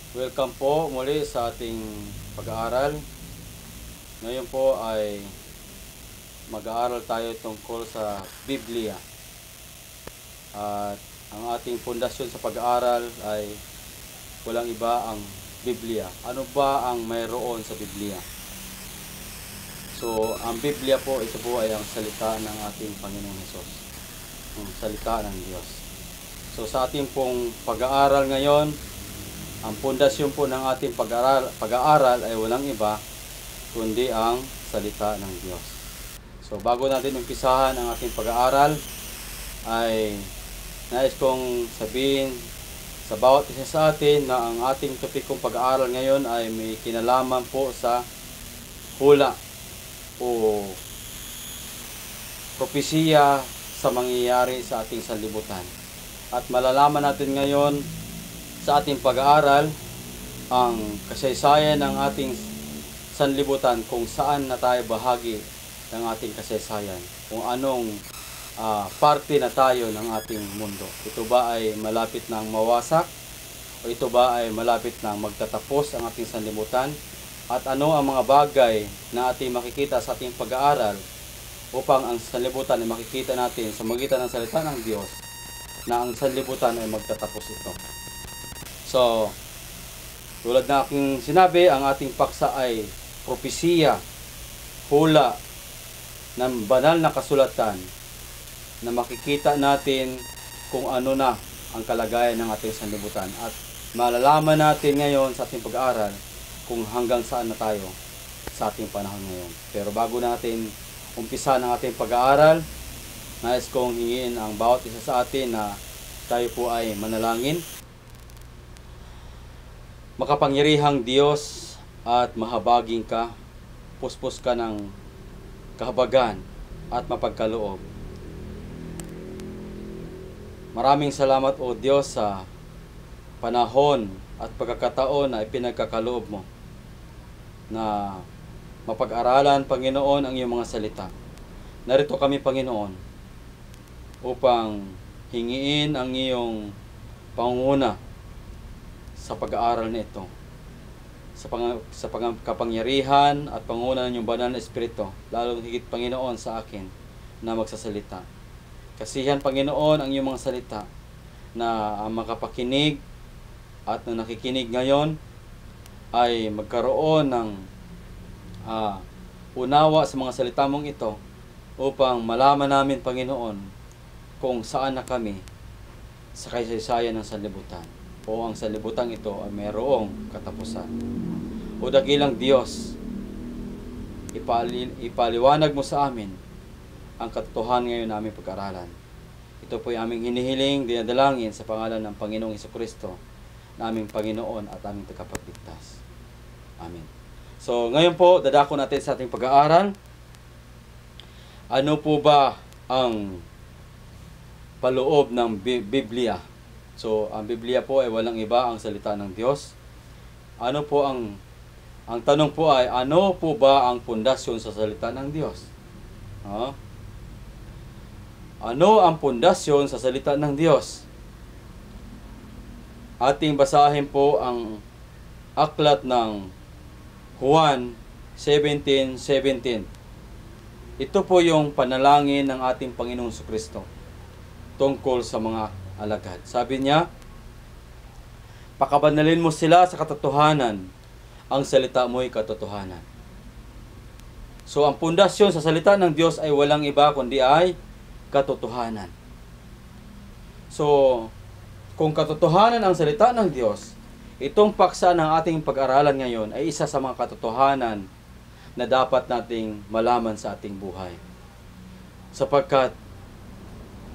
Welcome po muli sa ating pag-aaral. Ngayon po ay mag-aaral tayo tungkol sa Biblia. At ang ating pundasyon sa pag-aaral ay walang iba ang Biblia. Ano ba ang mayroon sa Biblia? So, ang Biblia po, ito po ay ang salita ng ating Panginoong Hesus. Ang salita ng Diyos. So, sa ating pong pag-aaral ngayon, ang pundasyon po ng ating pag-aaral ay walang iba kundi ang salita ng Diyos. So bago natin umpisahan ang ating pag-aaral ay nais kong sabihin sa bawat isa sa atin na ang ating topikong pag-aaral ngayon ay may kinalaman po sa hula o propesiya sa mangyayari sa ating sanlibutan. At malalaman natin ngayon sa ating pag-aaral ang kasaysayan ng ating sanlibutan, kung saan na tayo bahagi ng ating kasaysayan, kung anong parte na tayo ng ating mundo. Ito ba ay malapit nang mawasak o ito ba ay malapit nang magtatapos ang ating sanlibutan, at ano ang mga bagay na ating makikita sa ating pag-aaral upang ang sanlibutan ay makikita natin sa magitan ng salita ng Diyos na ang sanlibutan ay magtatapos ito. So, tulad na aking sinabi, ang ating paksa ay propesiya, hula ng banal na kasulatan na makikita natin kung ano na ang kalagayan ng ating sanlibutan. At malalaman natin ngayon sa ating pag-aaral kung hanggang saan na tayo sa ating panahon ngayon. Pero bago natin umpisa ng ating pag-aaral, nais kong hingin ang bawat isa sa atin na tayo po ay manalangin. Makapangyarihang Diyos at mahabaging ka, puspos ka ng kahabagan at mapagkaloob. Maraming salamat o Diyos sa panahon at pagkakataon na ipinagkakaloob mo na mapag-aralan, Panginoon, ang iyong mga salita. Narito kami, Panginoon, upang hingiin ang iyong pangunguna sa pag-aaral nito, sa kapangyarihan at panguna ng iyong banal na Espiritu, lalong higit, Panginoon, sa akin na magsasalita. Kasihan, Panginoon, ang iyong mga salita na ang makapakinig at na nakikinig ngayon ay magkaroon ng unawa sa mga salita mong ito, upang malaman namin, Panginoon, kung saan na kami sa kasaysayan ng sanlibutan, o ang sanlibutan ito ay mayroong katapusan. O dakilang Diyos, ipaliwanag mo sa amin ang katotohanan ngayon naming pag-aralan. Ito po ay aming hinihiling, dinadalangin sa pangalan ng Panginoong Hesukristo, na aming Panginoon at aming tagapagligtas. Amen. So ngayon po, dadako natin sa ating pag-aaral. Ano po ba ang paloob ng Biblia? So, ang Biblia po ay walang iba ang salita ng Diyos. Ano po ang tanong po ay, ano po ba ang pundasyon sa salita ng Diyos? Ano ang pundasyon sa salita ng Diyos? Ating basahin po ang aklat ng Juan 17:17. Ito po yung panalangin ng ating Panginoong Jesucristo tungkol sa mga alagad. Sabi niya, pakabanalin mo sila sa katotohanan, ang salita mo'y katotohanan. So, ang pundasyon sa salita ng Diyos ay walang iba kundi ay katotohanan. So, kung katotohanan ang salita ng Diyos, itong paksa ng ating pag-aralan ngayon ay isa sa mga katotohanan na dapat nating malaman sa ating buhay. Sapagkat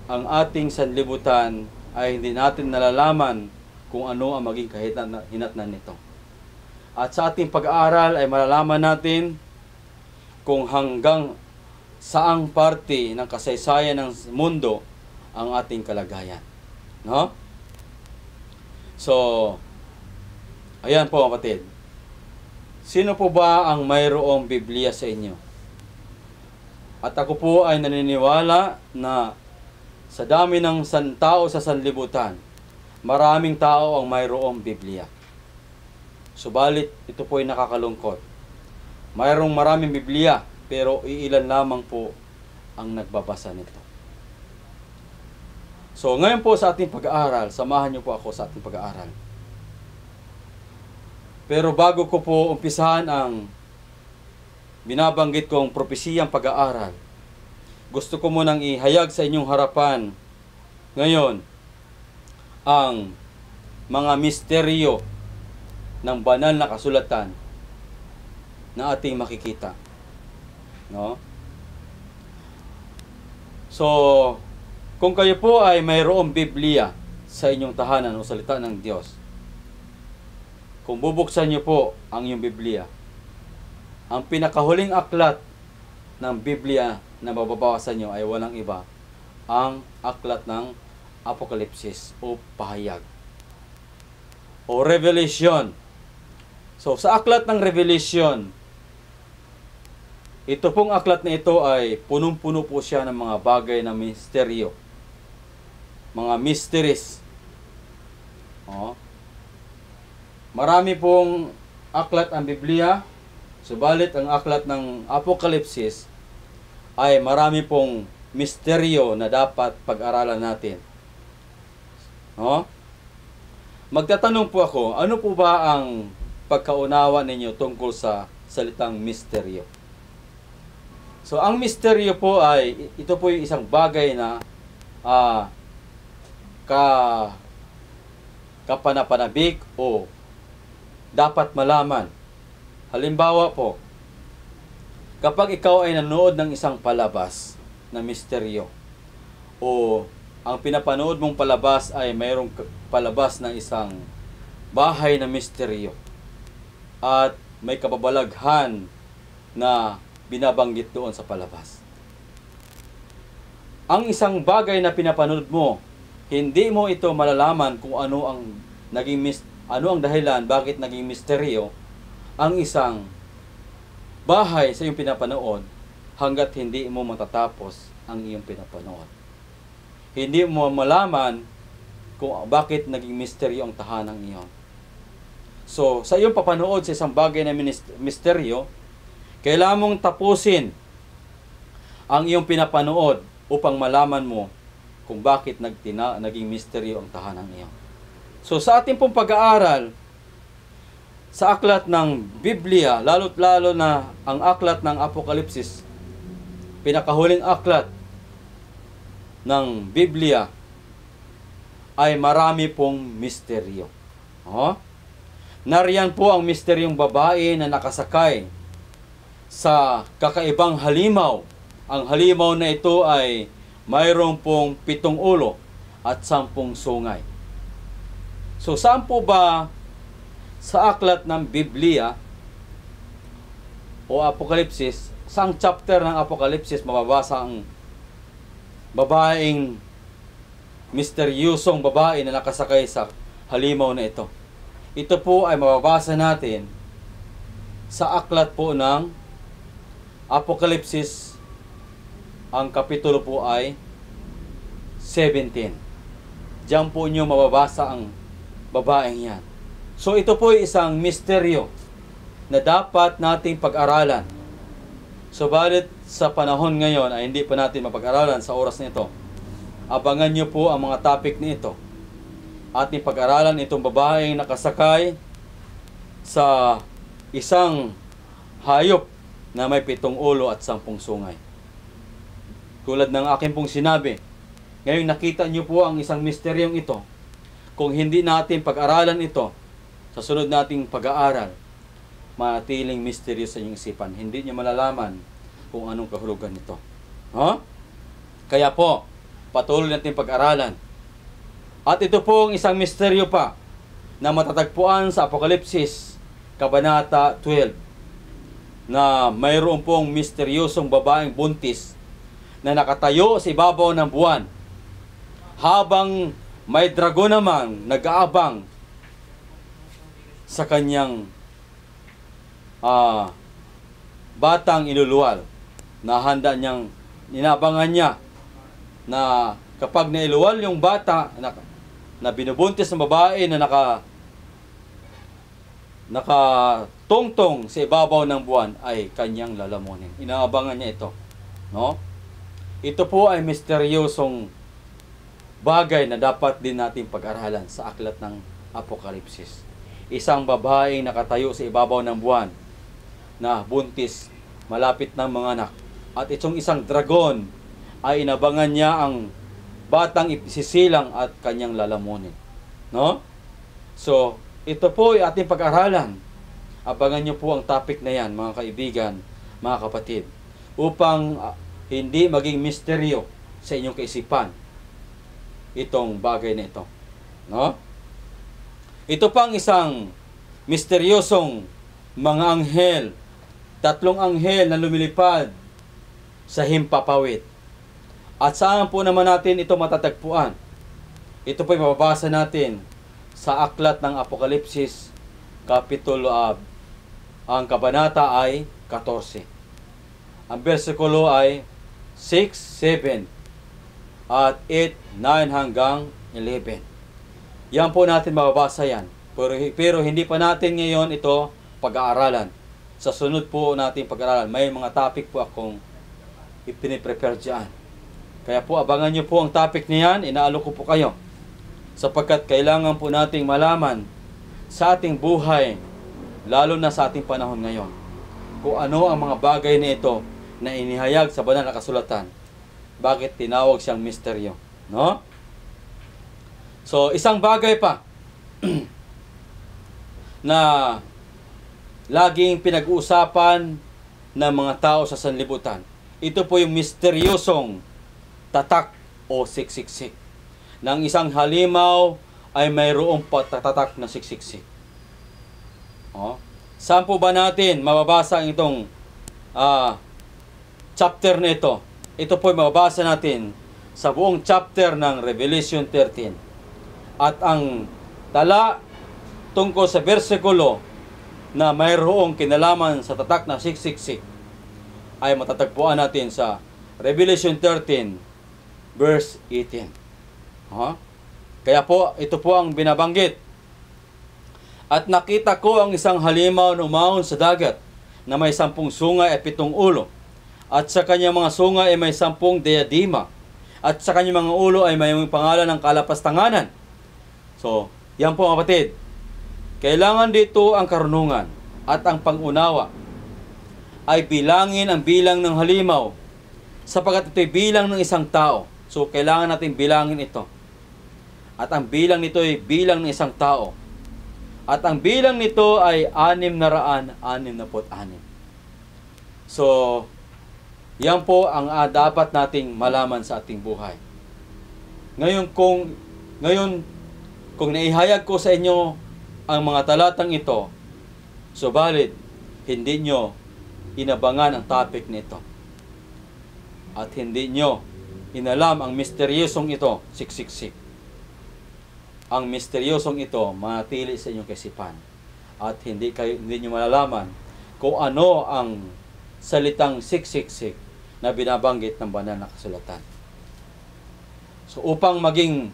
ang ating sanlibutan ay hindi natin nalalaman kung ano ang maging kahinatnan nito. At sa ating pag-aaral ay malalaman natin kung hanggang saang parte ng kasaysayan ng mundo ang ating kalagayan. No? So, ayan po, kapatid. Sino po ba ang mayroong Biblia sa inyo? At ako po ay naniniwala na sa dami ng tao sa sanlibutan, maraming tao ang mayroong Biblia. Subalit, ito po ay nakakalungkot. Mayroong maraming Biblia, pero iilan lamang po ang nagbabasa nito. So, ngayon po sa ating pag-aaral, samahan niyo po ako sa ating pag-aaral. Pero bago ko po umpisahan ang binabanggit kong propesiyang pag-aaral, gusto ko munang ihayag sa inyong harapan ngayon ang mga misteryo ng banal na kasulatan na ating makikita. No? So, kung kayo po ay mayroong Biblia sa inyong tahanan o salita ng Diyos, kung bubuksan niyo po ang iyong Biblia, ang pinakahuling aklat ng Biblia na mababawasan niyo ay walang iba, ang aklat ng Apokalipsis o pahayag o Revelation. So, sa aklat ng Revelation, ito pong aklat na ito ay punong-puno po siya ng mga bagay na misteryo. Mga mysteries. Marami pong aklat ang Biblia, subalit ang aklat ng Apokalipsis ay marami pong misteryo na dapat pag-aralan natin. Magtatanong po ako, ano po ba ang pagkaunawa ninyo tungkol sa salitang misteryo? So, ang misteryo po ay, ito po yung isang bagay na kapanapanabik o dapat malaman. Halimbawa po, kapag ikaw ay nanood ng isang palabas na misteryo o ang pinapanood mong palabas ay mayroong palabas ng isang bahay na misteryo at may kababalaghan na binabanggit doon sa palabas. Ang isang bagay na pinapanood mo, hindi mo ito malalaman kung ano ang dahilan bakit naging misteryo ang isang bahay sa iyong pinapanood hanggat hindi mo matatapos ang iyong pinapanood. Hindi mo malaman kung bakit naging misteryo ang tahanang iyon. So, sa iyong papanood sa isang bagay na misteryo, kailangan mong tapusin ang iyong pinapanood upang malaman mo kung bakit naging misteryo ang tahanang iyon. So, sa ating pong pag-aaral, sa aklat ng Biblia, lalo't lalo na ang aklat ng Apokalipsis, pinakahuling aklat ng Biblia, ay marami pong misteryo. Nariyan po ang misteryong babae na nakasakay sa kakaibang halimaw. Ang halimaw na ito ay mayroong pong 7 ulo at 10 sungay. So, saan po ba sa aklat ng Biblia o Apokalipsis, saang chapter ng Apokalipsis mababasa ang babaeng misteryosong babae na nakasakay sa halimaw na ito? Ito po ay mababasa natin sa aklat po ng Apokalipsis. Ang kapitulo po ay 17. Diyan po nyo mababasa ang babaeng yan. So, ito po ay isang misteryo na dapat nating pag-aralan. Subalit sa panahon ngayon ay hindi pa natin mapag-aralan sa oras nito. Abangan nyo po ang mga topic nito. Ating pag-aralan itong babaeng nakasakay sa isang hayop na may 7 ulo at 10 sungay. Tulad ng akin pong sinabi, ngayon nakita nyo po ang isang misteryong ito. Kung hindi natin pag-aralan ito, sa sunod nating pag-aaral, manatiling misteryo sa inyong isipan. Hindi nyo malalaman kung anong kahulugan nito. Kaya po, patuloy natin pag-aralan. At ito po ang isang misteryo pa na matatagpuan sa Apokalipsis, Kabanata 12, na mayroon pong misteryosong babaeng buntis na nakatayo sa ibabaw ng buwan habang may dragon naman nag-aabang sa kanyang batang iluluwal na handa niyang inabangan niya na kapag nailuwal yung bata na binubuntis ng babae na nakatungtong sa ibabaw ng buwan ay kanyang lalamunin. Inaabangan niya ito. No? Ito po ay misteryosong bagay na dapat din natin pag-aralan sa aklat ng Apokalipsis. Isang babaeng nakatayo sa ibabaw ng buwan na buntis, malapit ng mga anak. At itong isang dragon ay inabangan niya ang batang isisilang at kanyang lalamunin. No? So, ito po ay ating pag-aralan. Abangan niyo po ang topic na yan, mga kaibigan, mga kapatid, upang hindi maging misteryo sa inyong kaisipan itong bagay na ito. No? Ito pang isang misteryosong mga anghel, 3 anghel na lumilipad sa himpapawid. At saan po naman natin ito matatagpuan? Ito po ay mababasa natin sa aklat ng Apokalipsis, Kapitulo ang kabanata ay 14. Ang versikulo ay 6, 7, at 8, 9 hanggang 11. Yan po natin mababasa yan. Pero hindi pa natin ngayon ito pag-aaralan. Sa sunod po natin pag-aaralan, may mga topic po akong ipiniprepare dyan. Kaya po abangan nyo po ang topic niyan, inaalok ko po kayo. Sapagkat kailangan po nating malaman sa ating buhay, lalo na sa ating panahon ngayon, kung ano ang mga bagay na ito na inihayag sa banal na kasulatan. Bakit tinawag siyang misteryo? No? So, isang bagay pa na laging pinag-uusapan ng mga tao sa sanlibutan. Ito po yung misteryosong tatak o siksiksik. Nang isang halimaw ay mayroong patatatak na siksiksik. Oh. Saan po ba natin mababasa ang itong chapter na ito? Ito po ay mababasa natin sa buong chapter ng Revelation 13. At ang tala tungkol sa versikulo na mayroong kinalaman sa tatak na siksiksik ay matatagpuan natin sa Revelation 13 verse 18. Kaya po, ito po ang binabanggit. At nakita ko ang isang halimaw na umahon sa dagat na may 10 sungay at 7 ulo. At sa kanyang mga sungay ay may 10 diadema. At sa kanyang mga ulo ay may pangalan ng kalapastanganan. So, yan po mga kapatid. Kailangan dito ang karunungan at ang pangunawa ay bilangin ang bilang ng halimaw sapagkat ito'y bilang ng isang tao. So, kailangan natin bilangin ito. At ang bilang nito ay bilang ng isang tao. At ang bilang nito ay 666. So, yan po ang dapat nating malaman sa ating buhay. Ngayon kung naihayag ko sa inyo ang mga talatang ito, subalit hindi nyo inabangan ang topic nito. At hindi nyo inalam ang misteryosong ito, siksiksik. Ang misteryosong ito manatili sa inyong kaisipan. At hindi nyo malalaman kung ano ang salitang siksiksik na binabanggit ng banal na kasulatan. So upang maging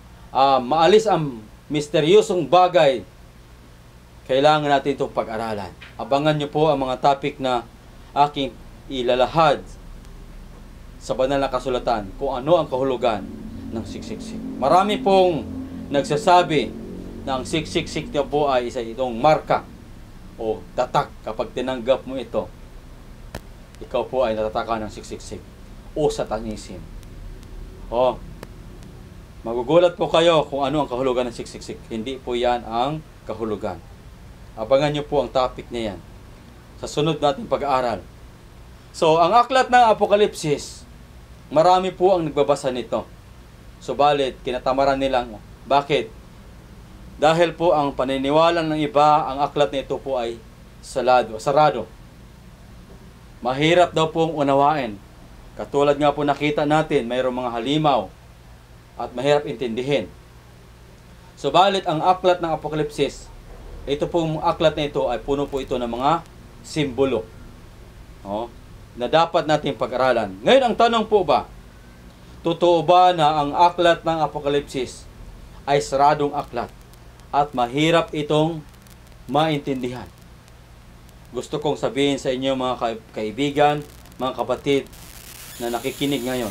maalis ang misteryosong bagay, kailangan natin itong pag-aralan. Abangan nyo po ang mga topic na aking ilalahad sa banal na kasulatan kung ano ang kahulugan ng siksiksik. Marami pong nagsasabi na ang siksiksik na po ay isa itong marka o tatak. Kapag tinanggap mo ito, ikaw po ay natatakan ng siksiksik o satanism. Magugulat po kayo kung ano ang kahulugan ng siksiksik. Hindi po yan ang kahulugan. Abangan nyo po ang topic na yan sa sunod nating pag-aaral. So, ang aklat ng Apokalipsis, marami po ang nagbabasa nito. Subalit, kinatamaran nilang, bakit? Dahil po ang paniniwala ng iba, ang aklat nito po ay sarado. Mahirap daw pong unawain. Katulad nga po nakita natin, mayroong mga halimaw at mahirap intindihin. Subalit, ang aklat ng Apokalipsis, ito pong aklat na ito ay puno po ito ng mga simbolo na dapat natin pag-aralan. Ngayon, ang tanong po ba, totoo ba na ang aklat ng Apokalipsis ay saradong aklat at mahirap itong maintindihan? gusto kong sabihin sa inyo mga kaibigan, mga kapatid na nakikinig ngayon,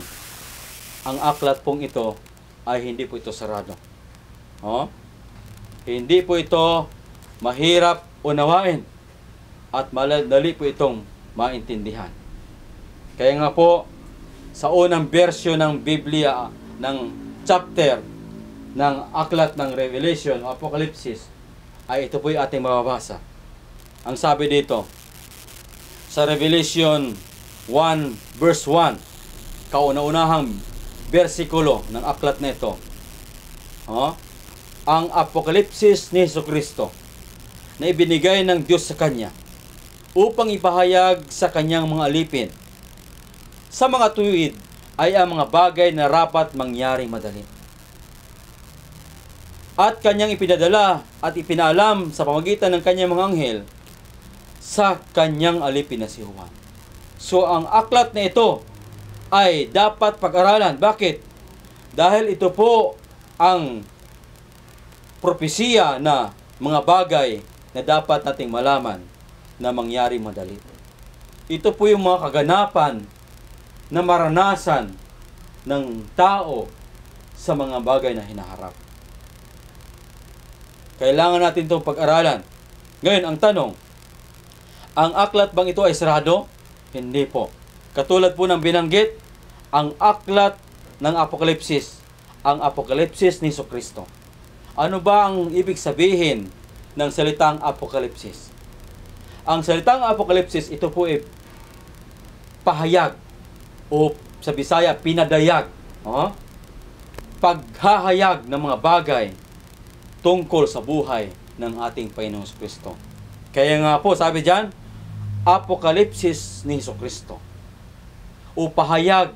ang aklat pong ito ay hindi po ito sarado. Hindi po ito mahirap unawain at madali po itong maintindihan. Kaya nga po, sa unang bersyon ng Biblia, ng chapter ng aklat ng Revelation o Apokalipsis, ay ito po yung ating mababasa. Ang sabi dito, sa Revelation 1 verse 1, kauna-unahang bersikulo ng aklat na ito, ang Apokalipsis ni Jesucristo na ibinigay ng Diyos sa Kanya upang ipahayag sa Kanyang mga alipin sa mga tuwid ay ang mga bagay na rapat mangyaring madali. At Kanyang ipinadala at ipinaalam sa pamamagitan ng Kanyang mga anghel sa Kanyang alipin na si Juan. So, ang aklat na ito ay dapat pag-aralan. Bakit? Dahil ito po ang propesiya na mga bagay na dapat nating malaman na mangyari madali. Ito po yung mga kaganapan na maranasan ng tao sa mga bagay na hinaharap. Kailangan natin itong pag-aralan. Ngayon, ang tanong, ang aklat bang ito ay sarado? Hindi po. Katulad po ng binanggit, ang aklat ng Apokalipsis, ang Apokalipsis ni Jesucristo. Ano ba ang ibig sabihin ng salitang Apokalipsis? Ang salitang Apokalipsis, ito po ay pahayag o sa Bisaya, pinadayag. Paghahayag ng mga bagay tungkol sa buhay ng ating Panginoong Jesucristo. Kaya nga po, sabi diyan, Apokalipsis ni Jesucristo o pahayag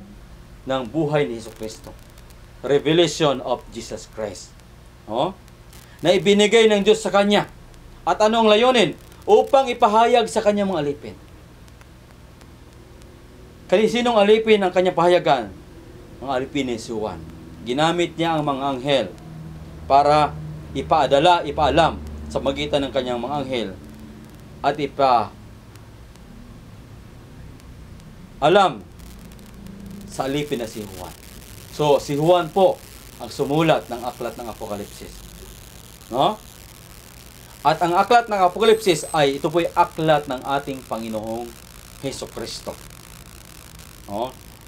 ng buhay ni Jesucristo. Revelation of Jesus Christ. Na ibinigay ng Diyos sa Kanya. At ano ang layunin? Upang ipahayag sa Kanyang mga alipin. Sinong alipin ang Kanyang pahayagan? Ang alipin ni Juan. Ginamit niya ang mga anghel para ipaalam sa magitan ng Kanyang mga anghel at alam sa alipin na si Juan. So, si Juan po ang sumulat ng aklat ng Apokalipsis. At ang aklat ng Apokalipsis ay ito po ay aklat ng ating Panginoong Hesukristo.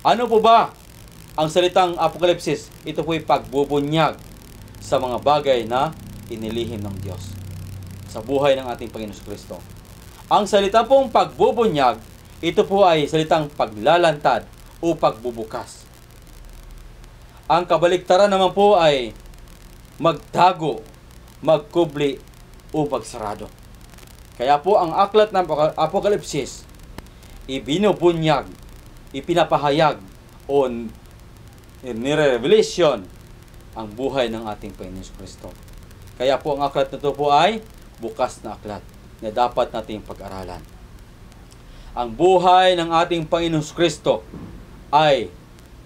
Ano po ba ang salitang Apokalipsis? Ito po ay pagbubunyag sa mga bagay na inilihim ng Diyos sa buhay ng ating Panginoong Hesukristo. Ang salita pong pagbubunyag, ito po ay salitang paglalantad o pagbubukas. Ang kabaliktaran naman po ay magtago, magkubli, o magsarado. Kaya po ang aklat ng Apokalipsis, ibinubunyag, ipinapahayag, o nire-revelation ang buhay ng ating Panginoong Kristo. Kaya po ang aklat na ito po ay bukas na aklat na dapat nating pag-aralan. Ang buhay ng ating Panginoong Kristo ay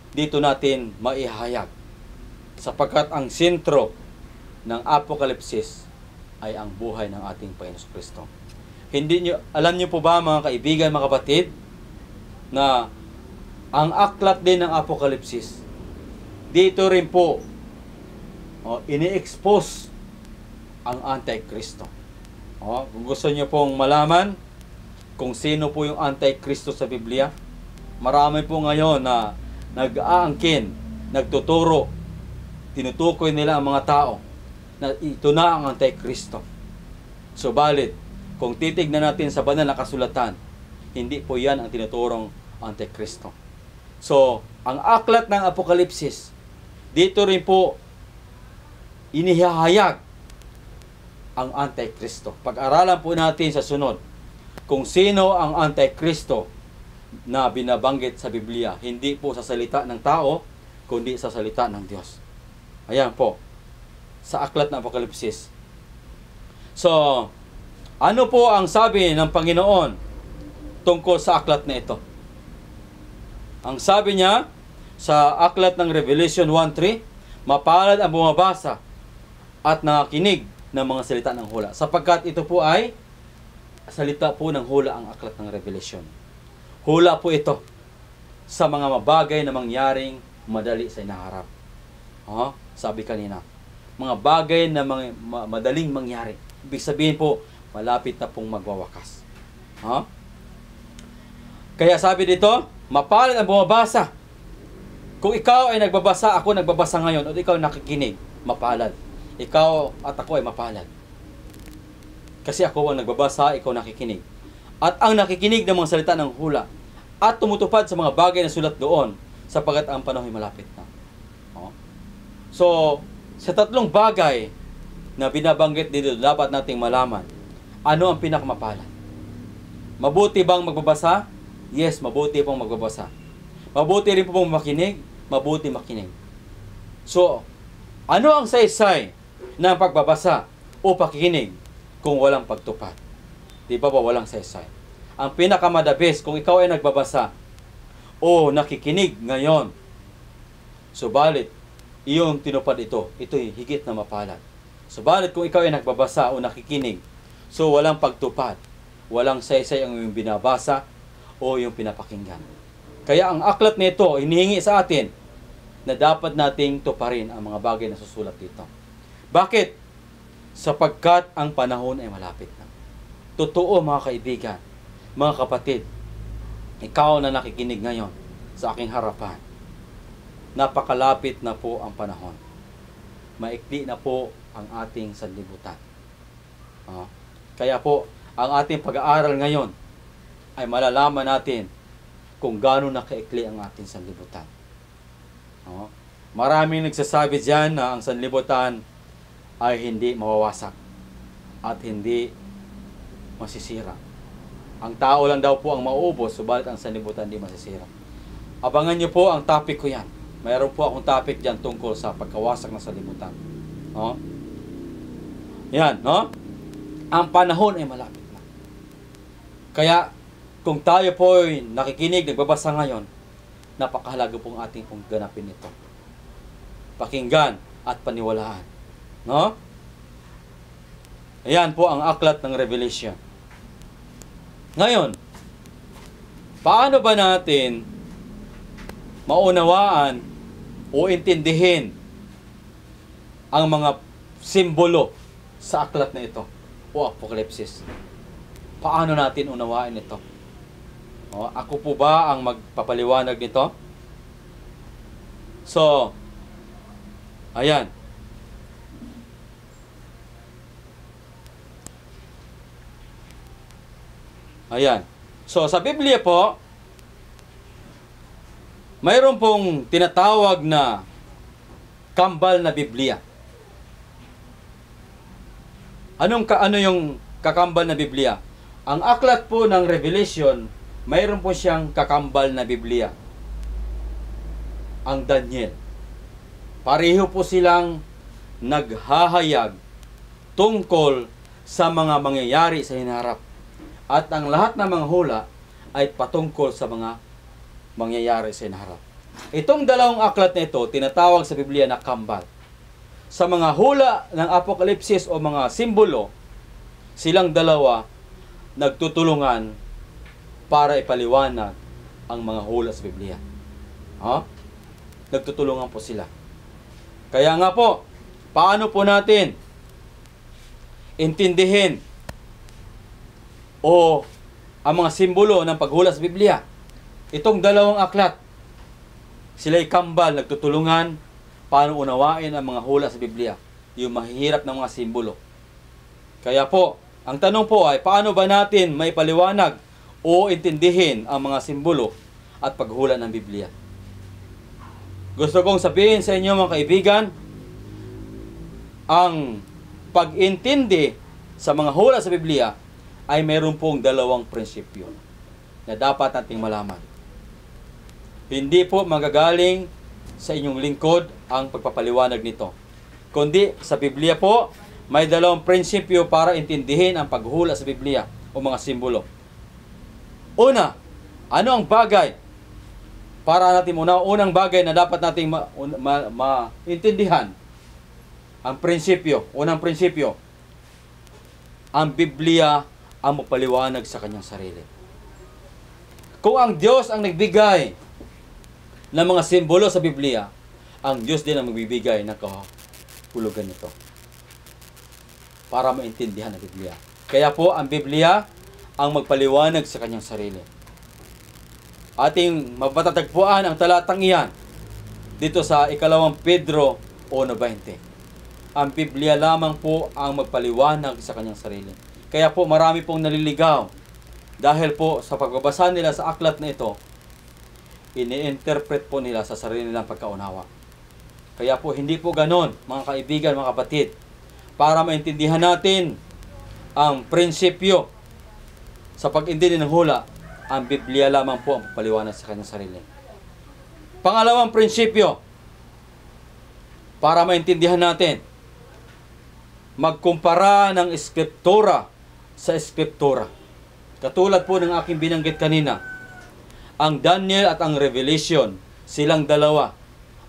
dito natin maihayag sapagkat ang sentro ng Apokalipsis ay ang buhay ng ating Panginoong Kristo. Alam niyo po ba mga kaibigan, mga kapatid, na ang aklat din ng Apokalipsis, dito rin po ini-expose ang Antikristo. Kung gusto niyo pong malaman kung sino po yung Antikristo sa Biblia, marami po ngayon na nag-aangkin, nagtuturo, tinutukoy nila ang mga tao na ito na ang Antikristo. Subalit, kung titignan natin sa banal na kasulatan, hindi po yan ang tinuturong Antikristo. So, ang aklat ng Apokalipsis, dito rin po inihahayag ang Antikristo. Pag-aralan po natin sa sunod kung sino ang Antikristo na binabanggit sa Biblia. Hindi po sa salita ng tao, kundi sa salita ng Diyos. Ayan po, sa aklat ng Apokalipsis. So, ano po ang sabi ng Panginoon tungkol sa aklat na ito? Ang sabi niya sa aklat ng Revelation 1:3, mapalad ang bumabasa at nakikinig ng mga salita ng hula, sapagkat ito po ay salita po ng hula ang aklat ng Revelation. Hula po ito sa mga mabagay na mangyaring madali sa inaharap. Sabi kanina, mga bagay na madaling mangyari. Ibig sabihin po, malapit na pong magwawakas. Kaya sabi dito, mapalad ang bumabasa. Kung ikaw ay nagbabasa, ako nagbabasa ngayon, o ikaw nakikinig, mapalad. Ikaw at ako ay mapalad. Kasi ako ang nagbabasa, ikaw nakikinig. At ang nakikinig ng mga salita ng hula at tumutupad sa mga bagay na sulat doon sapagkat ang panahon ay malapit na. So, sa tatlong bagay na binabanggit dito, dapat nating malaman ano ang pinakamapalad. Mabuti bang magbabasa? Yes, mabuti pong magbabasa. Mabuti rin po pong makinig? Mabuti makinig. So, ano ang saysay ng pagbabasa o pakikinig kung walang pagtupad? Di ba walang saysay? Ang pinakamadabis kung ikaw ay nagbabasa o nakikinig ngayon, subalit iyong tinupad ito'y higit na mapalad. Subalit kung ikaw ay nagbabasa o nakikinig, so walang pagtupad, walang saysay ang iyong binabasa o iyong pinapakinggan. Kaya ang aklat nito hinihingi sa atin na dapat nating tuparin ang mga bagay na susulat dito. Bakit? Sapagkat ang panahon ay malapit na. Totoo mga kaibigan, mga kapatid, ikaw na nakikinig ngayon sa aking harapan, napakalapit na po ang panahon. Maikli na po ang ating sanlibutan. Kaya po, ang ating pag-aaral ngayon ay malalaman natin kung gaano nakaikli ang ating sanlibutan. Maraming nagsasabi diyan na ang sanlibutan ay hindi mawawasak at hindi masisira. Ang tao lang daw po ang mauubos, subalit ang sanlibutan hindi masisira. Abangan niyo po ang topic ko yan. Mayroon po akong topic diyan tungkol sa pagkawasak ng sanlibutan. Yan, no? Ang panahon ay malapit na. Kaya, kung tayo po ay nakikinig, nagbabasa ngayon, napakahalaga pong ating pong ganapin ito. Pakinggan at paniwalaan. No? Ayan po ang aklat ng Revelation. Ngayon, paano ba natin maunawaan o intindihin ang mga simbolo sa aklat na ito o Apokalipsis? Paano natin unawain ito? Ako po ba ang magpapaliwanag nito? So, ayan. Ayan. So, sa Biblia po, mayroon pong tinatawag na kambal na Biblia. Ano yung kakambal na Biblia? Ang aklat po ng Revelation, mayroon po siyang kakambal na Biblia. Ang Daniel. Pareho po silang naghahayag tungkol sa mga mangyayari sa hinaharap. At ang lahat ng mga hula ay patungkol sa mga mangyayari sa hinaharap. Itong dalawang aklat na ito, tinatawag sa Biblia na kambal. Sa mga hula ng Apokalipsis o mga simbolo, silang dalawa nagtutulungan para ipaliwanag ang mga hula sa Biblia. Nagtutulungan po sila. Kaya nga po, paano po natin intindihin o ang mga simbolo ng paghula sa Biblia? Itong dalawang aklat, sila'y kambal, nagtutulungan paano unawain ang mga hula sa Biblia, yung mahihirap ng mga simbolo. Kaya po, ang tanong po ay, paano ba natin may paliwanag o intindihin ang mga simbolo at paghula ng Biblia? Gusto kong sabihin sa inyo mga kaibigan, ang pag-intindi sa mga hula sa Biblia ay mayroon pong dalawang prinsipyo na dapat nating malaman. Hindi po magagaling sa inyong lingkod ang pagpapaliwanag nito, kundi sa Biblia po, may dalawang prinsipyo para intindihin ang paghula sa Biblia o mga simbolo. Una, ano ang bagay para natin unang bagay na dapat nating maintindihan? Ang prinsipyo, unang prinsipyo, ang Biblia ang magpaliwanag sa kanyang sarili. Kung ang Diyos ang nagbigay ng mga simbolo sa Biblia, ang Diyos din ang magbibigay ng kahulugan nito para maintindihan ang Biblia. Kaya po, ang Biblia ang magpaliwanag sa kanyang sarili. Ating mapatatagpuan ang talatang iyan dito sa 2 Pedro 1:20. Ang Biblia lamang po ang magpaliwanag sa kanyang sarili. Kaya po marami pong naliligaw dahil po sa pagbabasa nila sa aklat na ito, ini-interpret po nila sa sarili nilang pagkaunawa. Kaya po hindi po ganon, mga kaibigan, mga kapatid, para maintindihan natin ang prinsipyo sa pag-intindi ng hula, ang Biblia lamang po ang paliwanag sa kanyang sarili. Pangalawang prinsipyo, para maintindihan natin, magkumpara ng Eskriptura sa Eskriptura. Katulad po ng aking binanggit kanina, ang Daniel at ang Revelation, silang dalawa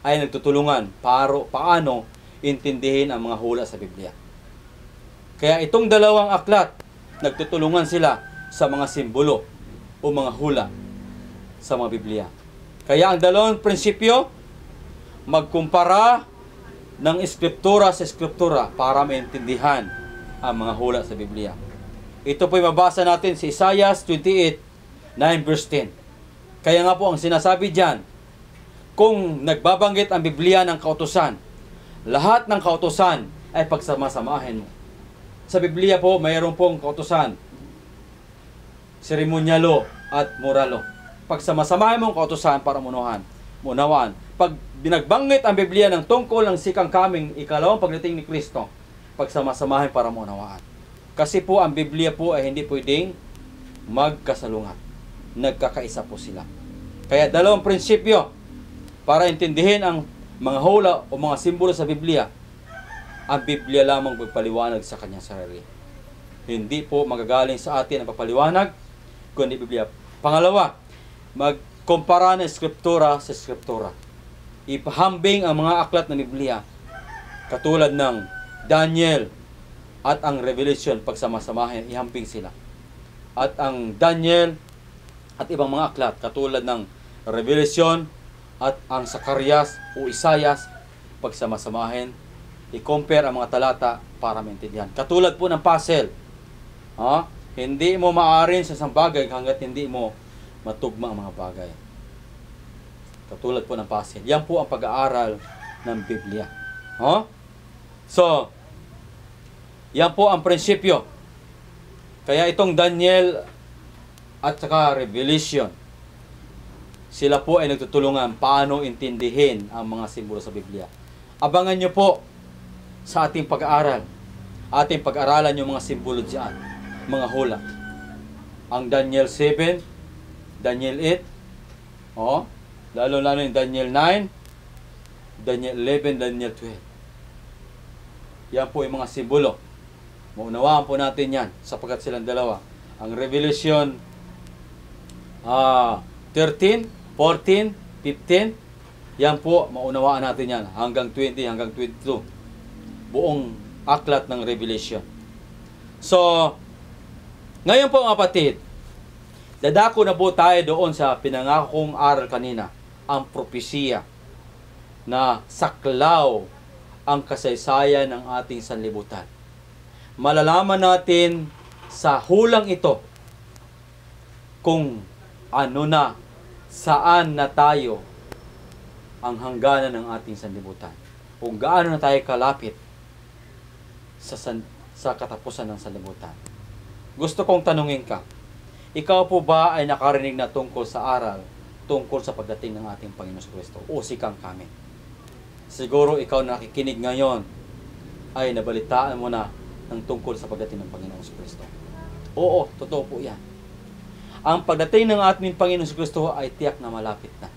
ay nagtutulungan paano intindihin ang mga hula sa Biblia. Kaya itong dalawang aklat, nagtutulungan sila sa mga simbolo o mga hula sa mga Biblia. Kaya ang dalawang prinsipyo, magkumpara ng Eskriptura sa Eskriptura para maintindihan ang mga hula sa Biblia. Ito po'y mabasa natin sa Isaiah 28, 9 verse 10. Kaya nga po ang sinasabi diyan, kung nagbabanggit ang Biblia ng kautusan, lahat ng kautusan ay pagsamasamahin mo. Sa Biblia po, mayroon pong kautusan, seremonyalo at moralo. Pagsamasamahin mo ang kautusan para munawaan. Pag binagbanggit ang Biblia ng tungkol ng sikang kaming ikalawang pagdating ni Kristo, pagsamasamahin para munawaan. Kasi po ang Biblia po ay hindi pwedeng magkasalungat. Nagkakaisa po sila. Kaya dalawang prinsipyo para intindihin ang mga hula o mga simbolo sa Biblia. Ang Biblia lamang magpaliwanag sa kanyang sarili. Hindi po magagaling sa atin ang pagpaliwanag, kundi Biblia. Pangalawa, magkumpara ng Eskriptura sa Eskriptura. Ipahambing ang mga aklat ng Biblia katulad ng Daniel at ang Revelation, pagsamasamahin, ihambing sila. At ang Daniel at ibang mga aklat katulad ng Revelation at ang Zacarias o Isaias, pagsamasamahin, i-compare ang mga talata para maintindihan. Katulad po ng puzzle. Hindi mo maarin sa isang bagay hanggat hindi mo matugma ang mga bagay. Katulad po ng puzzle. Yan po ang pag-aaral ng Biblia. So, yan po ang prinsipyo. Kaya itong Daniel at saka Revelation, sila po ay nagtutulungan paano intindihin ang mga simbolo sa Biblia. Abangan nyo po sa ating pag-aaral. Ating pag-aralan yung mga simbolo diyan, mga hula. Ang Daniel 7, Daniel 8, lalo-lalo yung Daniel 9, Daniel 11, Daniel 12. Yan po yung mga simbolo. Maunawaan po natin yan sapagkat silang dalawa. Ang Revelation 13, 14, 15, yan po, maunawaan natin yan. Hanggang 20, hanggang 22. Buong aklat ng Revelation. So, ngayon po mga kapatid, dadako na po tayo doon sa pinangakong aral kanina, ang propesiya na saklaw ang kasaysayan ng ating sanlibutan. Malalaman natin sa hulang ito kung ano na, saan na tayo ang hangganan ng ating sanlibutan. Kung gaano na tayo kalapit sa katapusan ng sanlibutan. Gusto kong tanungin ka, ikaw po ba ay nakarinig na tungkol sa aral, tungkol sa pagdating ng ating Panginoon Kristo o sikang kami? Siguro ikaw na nakikinig ngayon ay nabalitaan mo na ng tungkol sa pagdating ng Panginoon Kristo. Oo, totoo po yan. Ang pagdating ng ating Panginoon Kristo ay tiyak na malapit na.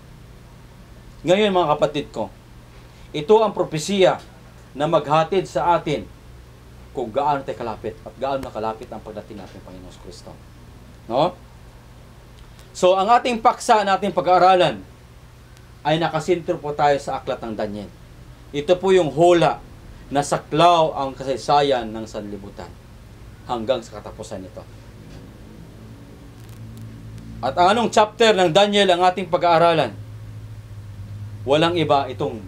Ngayon mga kapatid ko, ito ang propesiya na maghatid sa atin kung gaano tayo kalapit at gaano na kalapit ang pagdating ng ating Panginoon Kristo. No? So, ang ating paksa na ating pag-aaralan ay nakasintro po tayo sa aklat ng Daniel. Ito po yung hula na saklaw ang kasaysayan ng sanlibutan hanggang sa katapusan nito. At ang anong chapter ng Daniel ang ating pag-aaralan? Walang iba, itong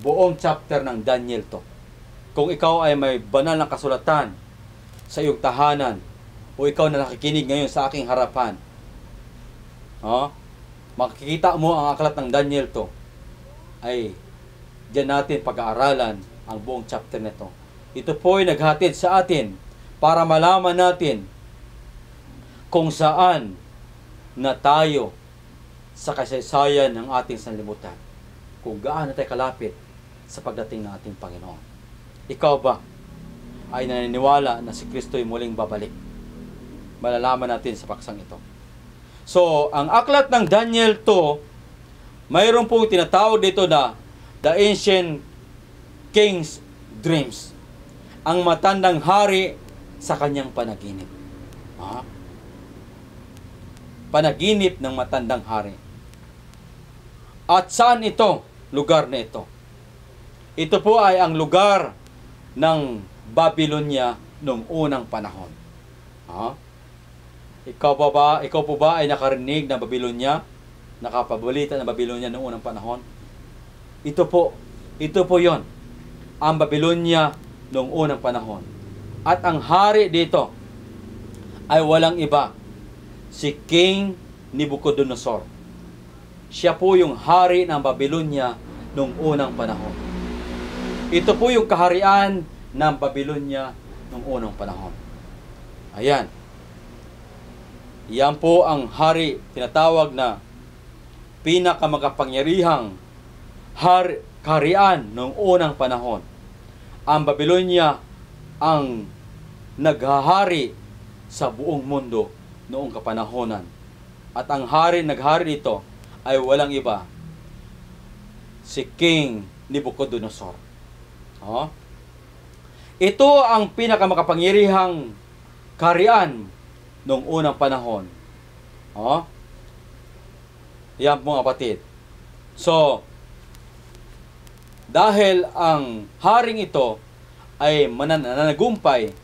buong chapter ng Daniel to. Kung ikaw ay may banal na kasulatan sa iyong tahanan, o ikaw na nakikinig ngayon sa aking harapan, makikita mo ang aklat ng Daniel to, ay diyan natin pag-aaralan ang buong chapter nito. Ito po ay naghatid sa atin para malaman natin kung saan na tayo sa kasaysayan ng ating sanlibutan. Kung gaano tayo kalapit sa pagdating ng ating Panginoon. Ikaw ba ay naniniwala na si Kristo ay muling babalik? Malalaman natin sa paksang ito. So, ang aklat ng Daniel to, mayroon pong tinatawag dito na The Ancient King's Dreams. Ang matandang hari sa kanyang panaginip. Panaginip ng matandang hari. At saan ito? Lugar na ito. Ito po ay ang lugar ng Babylonia noong unang panahon. Ikaw po ba ay nakarinig ng Babylonia? Nakapabalita ng Babylonia noong unang panahon? Ito po yon, ang Babylonia noong unang panahon. At ang hari dito ay walang iba, si King Nebuchadnezzar. Siya po yung hari ng Babylonia noong unang panahon. Ito po yung kaharian ng Babylonia noong unang panahon. Ayan. Yan po ang hari, tinatawag na pinakamakapangyarihang kaharian noong unang panahon. Ang Babylonia ang naghahari sa buong mundo noong kapanahonan. At ang naghari dito ay walang iba, si King Nebuchadnezzar. Ito ang pinakamakapangyarihang kaharian noong unang panahon. Yan po mga kapatid. So, dahil ang haring ito ay mananagumpay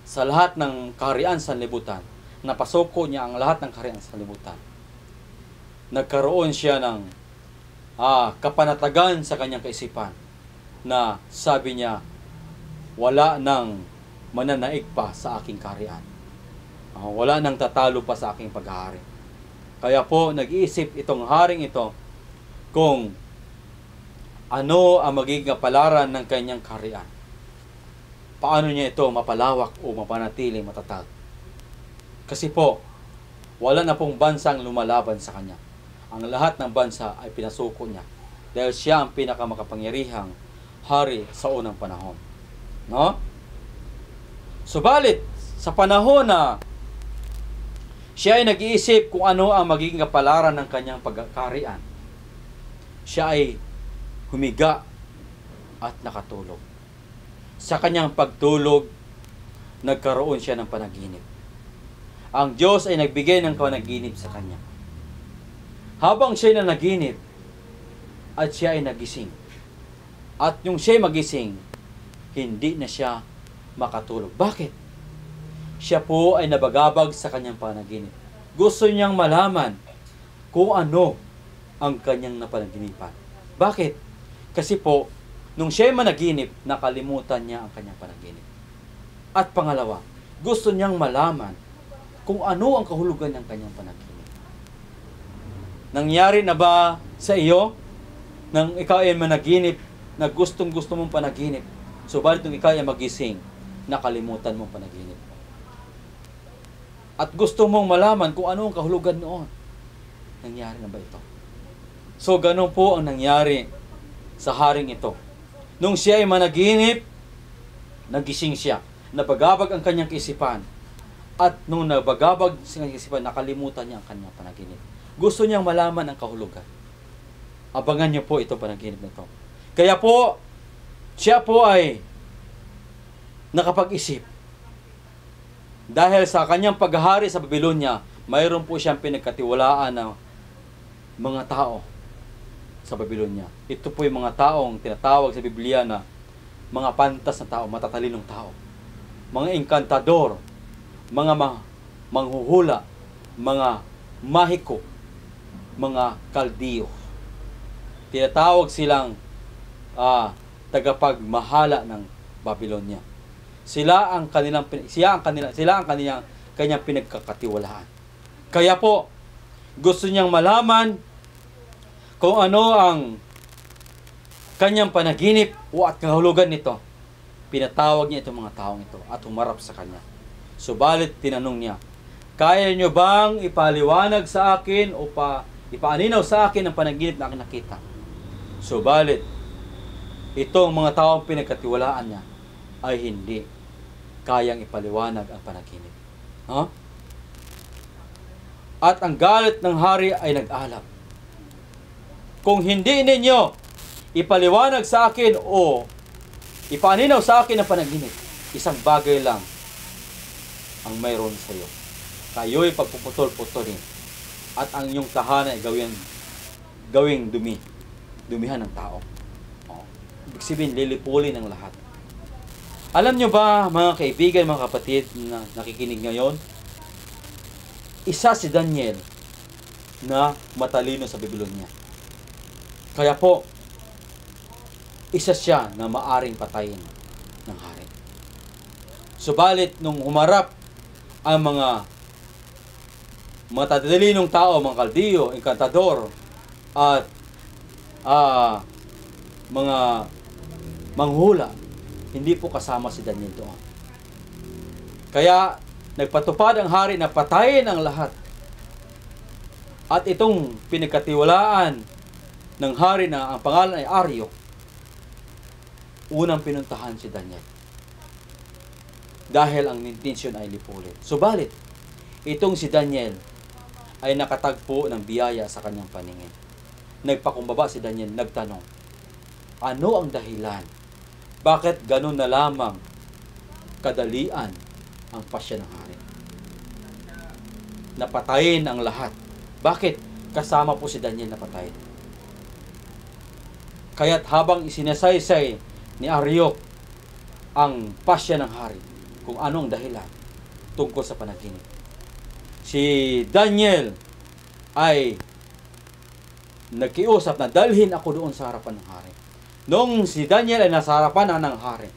sa lahat ng kaharian sa libutan, napasuko niya ang lahat ng kaharian sa libutan. Nagkaroon siya ng kapanatagan sa kanyang kaisipan na sabi niya, wala nang mananaig pa sa aking kaharian. Wala nang tatalo pa sa aking paghahari. Kaya po nag-iisip itong haring ito kung ano ang magiging kapalaran ng kanyang kaharian. Paano niya ito mapalawak o mapanatili matatag. Kasi po, wala na pong bansang lumalaban sa kanya. Ang lahat ng bansa ay pinasuko niya dahil siya ang pinakamakapangyarihang hari sa unang panahon. Subalit, sa panahon na siya ay nag-iisip kung ano ang magiging kapalaran ng kanyang pagkakarian, siya ay humiga at nakatulog. Sa kanyang pagtulog, nagkaroon siya ng panaginip. Ang Diyos ay nagbigay ng panaginip sa kanya. Habang siya ay nanaginip, at siya ay nagising. At yung siya ay magising, hindi na siya makatulog. Bakit? Siya po ay nabagabag sa kanyang panaginip. Gusto niyang malaman kung ano ang kanyang napanaginipan. Bakit? Kasi po, nung siya ay managinip, nakalimutan niya ang kanyang panaginip. At pangalawa, gusto niyang malaman kung ano ang kahulugan ng kanyang panaginip. Nangyari na ba sa iyo nang ikaw ay managinip na gustong-gusto mong panaginip, subalit nung ikaw ay magising, nakalimutan mong panaginip? At gusto mong malaman kung ano ang kahulugan noon. Nangyari na ba ito? So, ganun po ang nangyari sa haring ito. Nung siya ay managinip, nagising siya. Nabagabag ang kanyang kaisipan. At nung nabagabag sa kanyang kaisipan, nakalimutan niya ang kanyang panaginip. Gusto niyang malaman ang kahulugan. Abangan niyo po ito panaginip na ito. Kaya po, siya po ay nakapag-isip. Dahil sa kanyang paghahari sa Babylonia, mayroon po siyang pinagkatiwalaan na mga tao sa Babylonia. Ito po yung mga taong tinatawag sa Biblia na mga pantas na tao, matatalinong tao. Mga engkantador, mga manghuhula, mga Mahiko, mga Kaldiyo. Tinatawag silang tagapagmahala ng Babylonia. Sila ang kanyang pinagkakatiwalaan. Kaya po, gusto niyang malaman kung ano ang kanyang panaginip at kahulugan nito. Pinatawag niya itong mga taong ito at humarap sa kanya. Subalit tinanong niya, kaya niyo bang ipaliwanag sa akin o ipaaninaw sa akin ang panaginip na aking nakita? Subalit, itong mga taong pinagkatiwalaan niya ay hindi kayang ipaliwanag ang panaginip. At ang galit ng hari ay nag-alab. Kung hindi ninyo ipaliwanag sa akin o ipaaninaw sa akin ang panaginip, isang bagay lang ang mayroon sa iyo. Kayo'y pagpuputol-putulin at ang inyong tahanan ay gawing dumihan ng tao. Ibig sabihin, lilipulin ang lahat. Alam nyo ba, mga kaibigan, mga kapatid na nakikinig ngayon, isa si Daniel na matalino sa Babylonia. Kaya po, isa siya na maaring patayin ng hari. Subalit, nung humarap ang mga matatalinong tao, mga Kaldiyo, enkantador, at mga manghula, hindi po kasama si Daniel doon. Kaya, nagpatupad ang hari na patayin ang lahat. At itong pinagkatiwalaan ng hari na ang pangalan ay Aryok, unang pinuntahan si Daniel. Dahil ang intensyon ay lipulin. Subalit, itong si Daniel ay nakatagpo ng biyaya sa kanyang paningin. Nagpakumbaba si Daniel, nagtanong, ano ang dahilan? Bakit ganun na lamang kadalian ang pasya ng hari? Napatayin ang lahat. Bakit? Kasama po si Daniel napatayin. Kaya't habang isinasaysay ni Aryok ang pasya ng hari, kung ano ang dahilan tungkol sa panaginip, si Daniel ay nagkiusap na dalhin ako doon sa harapan ng hari. Nung si Daniel ay nasa harapan ng hari,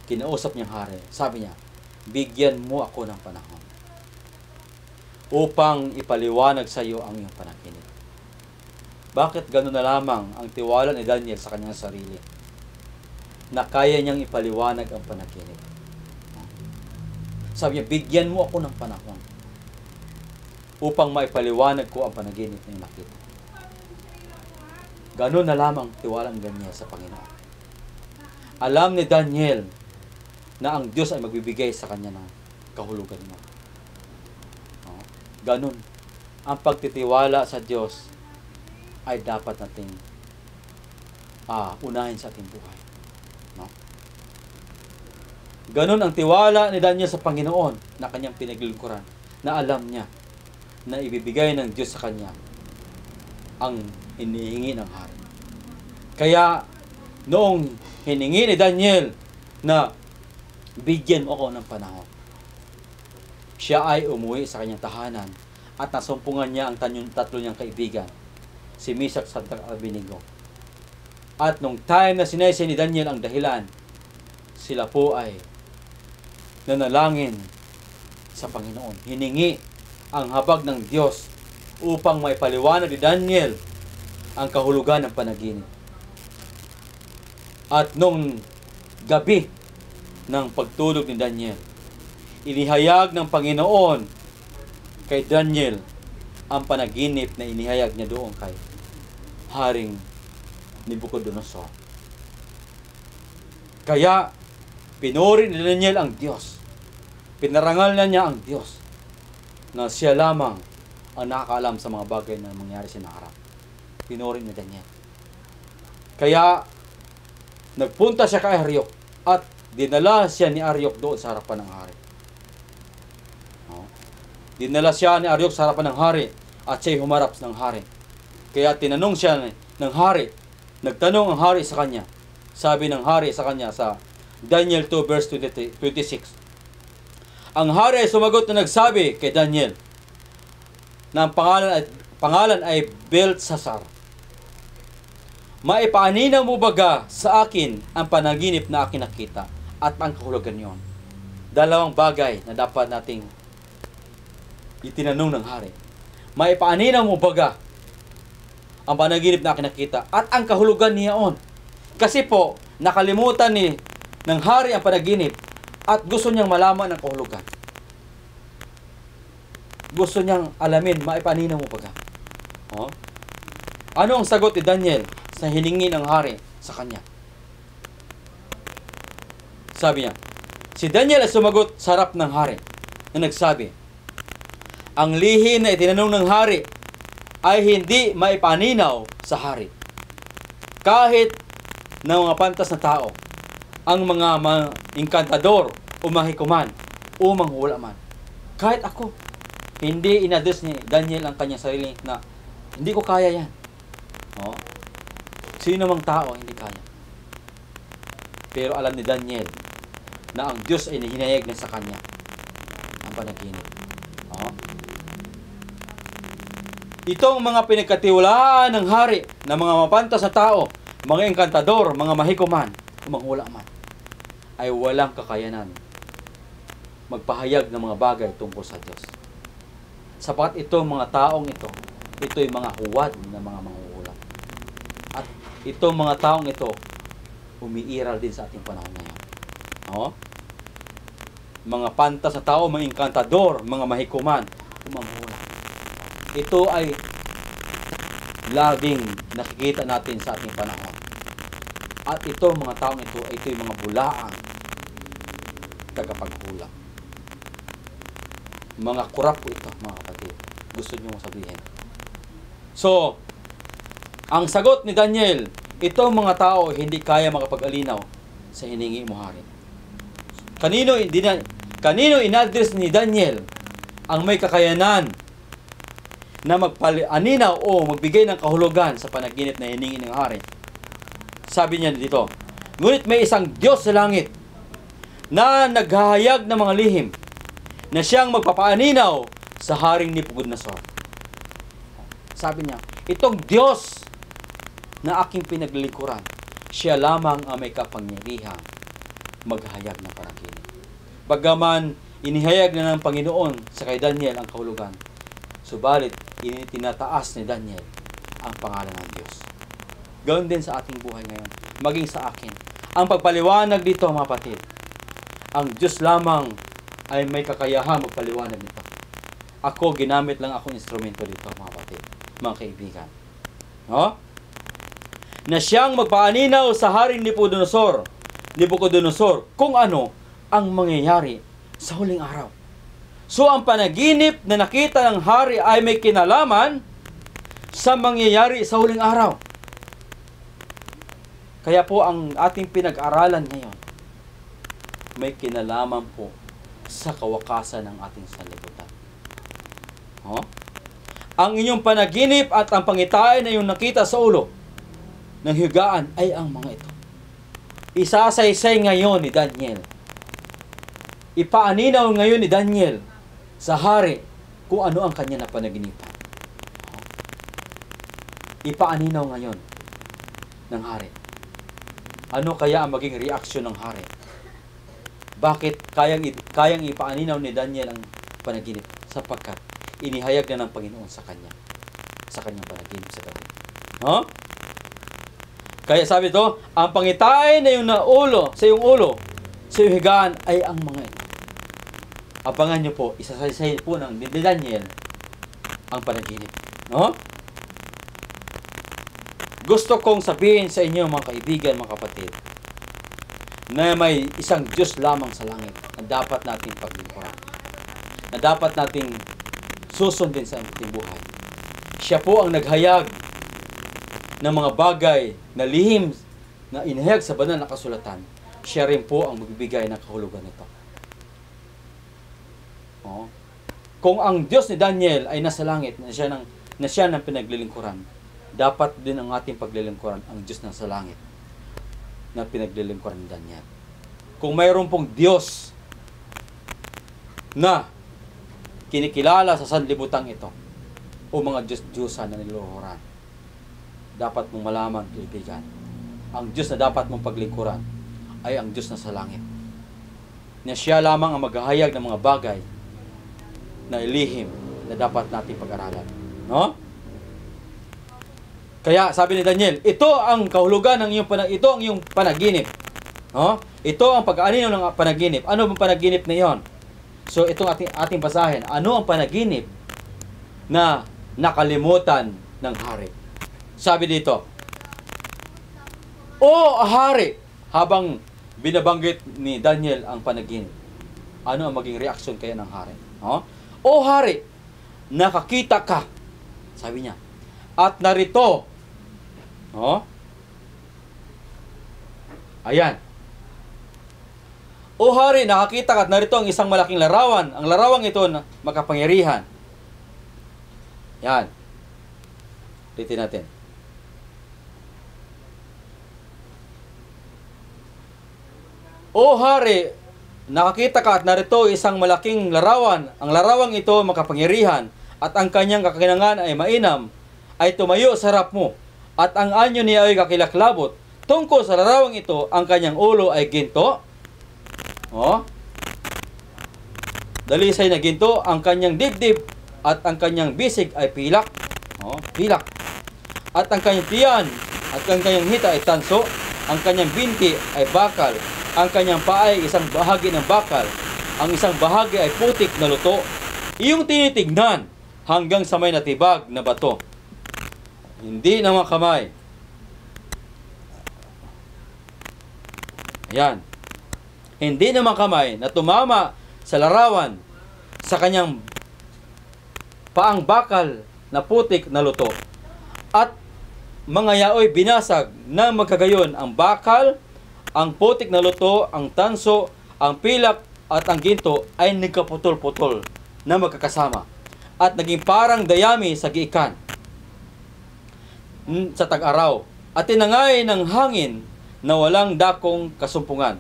kinausap niya hari, sabi niya, bigyan mo ako ng panahon upang ipaliwanag sa iyo ang iyong panaginip. Bakit gano'n na lamang ang tiwala ni Daniel sa kanyang sarili na kaya niyang ipaliwanag ang panaginip? Sabi niya, bigyan mo ako ng panahon upang maipaliwanag ko ang panaginip na nakita. Gano'n na lamang tiwala ni Daniel sa Panginoon. Alam ni Daniel na ang Diyos ay magbibigay sa kanya ng kahulugan mo. Gano'n. Ang pagtitiwala sa Diyos ay dapat nating unahin sa ating buhay. Ganon ang tiwala ni Daniel sa Panginoon na kanyang pinaglilingkuran, na alam niya na ibibigay ng Diyos sa kanya ang hinihingi ng hari. Kaya noong hiningi ni Daniel na bigyan mo ako ng panahon, siya ay umuwi sa kanyang tahanan at nasumpungan niya ang tatlo niyang kaibigan, si Meshach, Shadrach, Abednego. At nung time na sinaysay ni Daniel ang dahilan, sila po ay nanalangin sa Panginoon. Hiningi ang habag ng Diyos upang maipaliwanag ni Daniel ang kahulugan ng panaginip. At nung gabi ng pagtulog ni Daniel, inihayag ng Panginoon kay Daniel ang panaginip na inihayag niya doon kay Haring Nebuchadnezzar. Kaya, pinuri ni Daniel ang Diyos. Pinarangal na niya ang Diyos na siya lamang ang nakakaalam sa mga bagay na mangyari sa naharap. Pinuri ni Daniel. Kaya, nagpunta siya kay Aryok at dinala siya ni Aryok doon sa harapan ng hari. Dinala siya ni Aryok sa harapan ng hari at siya'y humarap ng hari. Kaya tinanong siya ng hari. Nagtanong ang hari sa kanya. Sabi ng hari sa kanya sa Daniel 2 verse 26. Ang hari ay sumagot na nagsabi kay Daniel, na ang pangalan ay Beltsasar. Maipaaninaw mo baga sa akin ang panaginip na akin nakita at ang kahulugan niyon. Dalawang bagay na dapat nating itinanong ng hari. Maipaaninaw mo baga ang panaginip na akin nakita at ang kahulugan niyon. Kasi po, nakalimutan ng hari ang panaginip at gusto niyang malaman ang kahulugan. Gusto niyang alamin, maipaaninaw mo baga. Oh? Ano ang sagot ni Daniel sa hiningi ng hari sa kanya? Sabi niya, si Daniel ay sumagot sa harap ng hari na nagsabi, ang lihim na itinanong ng hari ay hindi maipaninaw sa hari. Kahit ng mga pantas na tao, ang mga inkantador o mahikuman o manghula man. Kahit ako, hindi inadres ni Daniel ang kanyang sarili na hindi ko kaya yan. Oh. Sino mang tao hindi kaya. Pero alam ni Daniel na ang Diyos ay hinayag na sa kanya ang panaginip. Oh. Itong mga pinagkatiwalaan ng hari na mga mapantas na tao, mga engkantador, mga mahikuman, manghula man, ay walang kakayanan magpahayag ng mga bagay tungkol sa Diyos. Sapat itong mga taong ito'y mga huwad na mga manghuhula. At itong mga taong ito, umiiral din sa ating panahon ngayon. Oh? Mga pantas na tao, mga engkantador, mga mahikuman, manghula. Ito ay laging nakikita natin sa ating panahon. At itong mga taong ito'y mga bulaang tagapaghula. Mga kurap po ito, mga kapatid. Gusto niyo sabihin. So, ang sagot ni Daniel, itong mga tao hindi kaya makapag-alinaw sa hiningi mo, hari. Kanino inadres ni Daniel ang may kakayanan na magpalianinaw o magbigay ng kahulugan sa panaginip na hiningi ng hari? Sabi niya dito, ngunit may isang Diyos sa langit na naghahayag ng mga lihim na siyang magpapaaninaw sa haring Nebuchadnezzar. Sabi niya, itong Diyos na aking pinaglilingkuran, siya lamang ang may kapangyarihang maghayag ng panaginip. Bagaman inihayag na ng Panginoon sa kay Daniel ang kahulugan, subalit tinataas ni Daniel ang pangalan ng Diyos. Ganoon din sa ating buhay ngayon, maging sa akin. Ang pagpaliwanag dito, mga kapatid, ang Diyos lamang ay may kakayahang magpaliwanag nito. Ako, ginamit lang akong instrumento dito, mga kapatid, mga kaibigan. No? Na siyang magpaaninaw sa haring Nebuchadnezzar kung ano ang mangyayari sa huling araw. So, ang panaginip na nakita ng hari ay may kinalaman sa mangyayari sa huling araw. Kaya po ang ating pinag-aralan ngayon, may kinalaman po sa kawakasan ng ating sanlibutan. Oh? Ang inyong panaginip at ang pangitain na iyong nakita sa ulo ng higaan ay ang mga ito. Isasaysay ngayon ni Daniel. Ipaaninaw ngayon ni Daniel sa hari kung ano ang kanya na panaginipan. Oh? Ipaaninaw ngayon ng hari. Ano kaya ang maging reaksyon ng hari? Bakit kayang ipaaninaw ni Daniel ang panaginip? Sapagkat inihayag na ng Panginoon sa kanyang panaginip sa gabi. Huh? Kaya sabi ito, ang pangitain na yung sa iyong ulo, sa iyong higaan ay ang mga ito. Abangan nyo po, isasaysay po ng Daniel ang panaginip. No? Gusto kong sabihin sa inyo, mga kaibigan, mga kapatid, na may isang Diyos lamang sa langit na dapat nating paglingkuran, na dapat nating susundin sa ating buhay. Siya po ang naghayag ng mga bagay na lihim na inihayag sa banal na kasulatan. Siya rin po ang magbibigay ng kahulugan nito. Oh. Kung ang Diyos ni Daniel ay nasa langit, na siya ng pinaglilingkuran, dapat din ang ating paglilingkuran ang Diyos nasa langit na pinaglilingkuran ni Daniel. Kung mayroon pong Diyos na kinikilala sa sanlibutan ito, o mga Diyos-Diyosan na niluluhuran. Dapat mong malaman, kaibigan, ang Diyos na dapat mong paglingkuran ay ang Diyos na sa langit. Na siya lamang ang maghahayag ng mga bagay na ilihim na dapat natin pag-aralan. No? Kaya sabi ni Daniel, ito ang kahulugan ng iyong panaginip. No? Ito ang pag-aanino ng panaginip. Ano ang panaginip na iyon? So itong ating basahin. Ano ang panaginip na nakalimutan ng hari? Sabi dito, O hari, habang binabanggit ni Daniel ang panaginip, ano ang maging reaksyon kaya ng hari? No? O hari, nakakita ka, sabi niya, at narito, no? Ayan. O hari, nakakita ka at narito ang isang malaking larawan. Ang larawang ito na makapangyarihan. Yan. Ulitin natin. O hari, nakakita ka at narito isang malaking larawan. Ang larawang ito makapangyarihan at ang kanyang kakinangan ay mainam, ay tumayo sa harap mo. At ang anyo niya ay kakilaklabot. Tungkol sa larawang ito, ang kanyang ulo ay ginto. Oh. Dalisay na ginto ang kanyang dibdib at ang kanyang bisig ay pilak. Oh, pilak. At ang kanyang tiyan at ang kanyang hita ay tanso, ang kanyang binti ay bakal, ang kanyang paa ay isang bahagi ng bakal, ang isang bahagi ay putik na luto. Iyong tinitignan hanggang sa may natibag na bato. Hindi na mga kamay. Ayan. Hindi naman kamay na tumama sa larawan sa kanyang paang bakal na putik na luto. At mga yaoy binasag na magkagayon ang bakal, ang putik na luto, ang tanso, ang pilak at ang ginto ay nagkaputol-putol na magkakasama at naging parang dayami sa giikan sa tag-araw at tinangay ng hangin na walang dakong kasumpungan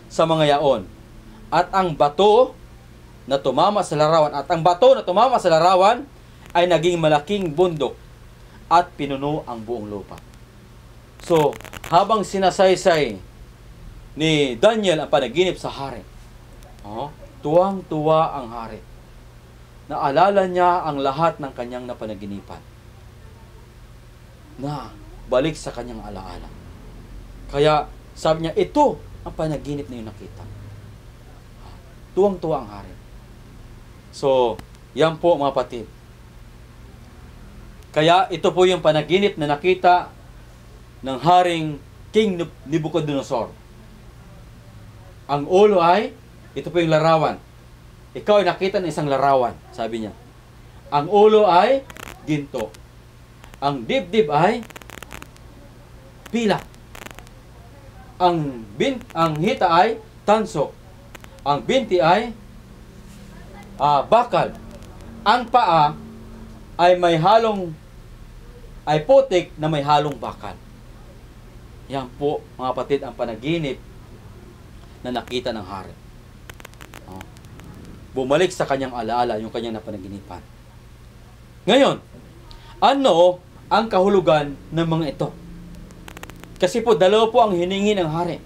sa mga yaon. At ang bato na tumama sa larawan ay naging malaking bundok at pinuno ang buong lupa. So, habang sinasaysay ni Daniel ang panaginip sa hari, tuwang-tuwa ang hari. Naalala niya ang lahat ng kanyang napanaginipan na balik sa kanyang alaala. Kaya sabi niya, ito ang panaginip na yung nakita. Tuwang-tuwa ang hari. So, yan po mga kapatid. Kaya ito po yung panaginip na nakita ng haring King Nebuchadnezzar. Ang ulo ay, ito po yung larawan. Ikaw ay nakita ng isang larawan, sabi niya. Ang ulo ay ginto. Ang dibdib ay pilak. Ang hita ay tanso. Ang binti ay bakal. Ang paa ay putik na may halong bakal. Yan po mga kapatid ang panaginip na nakita ng hari. Bumalik sa kanyang alaala yung kanyang napanaginipan. Ngayon, ano ang kahulugan ng mga ito? Kasi po, dalawa po ang hiningi ng hari.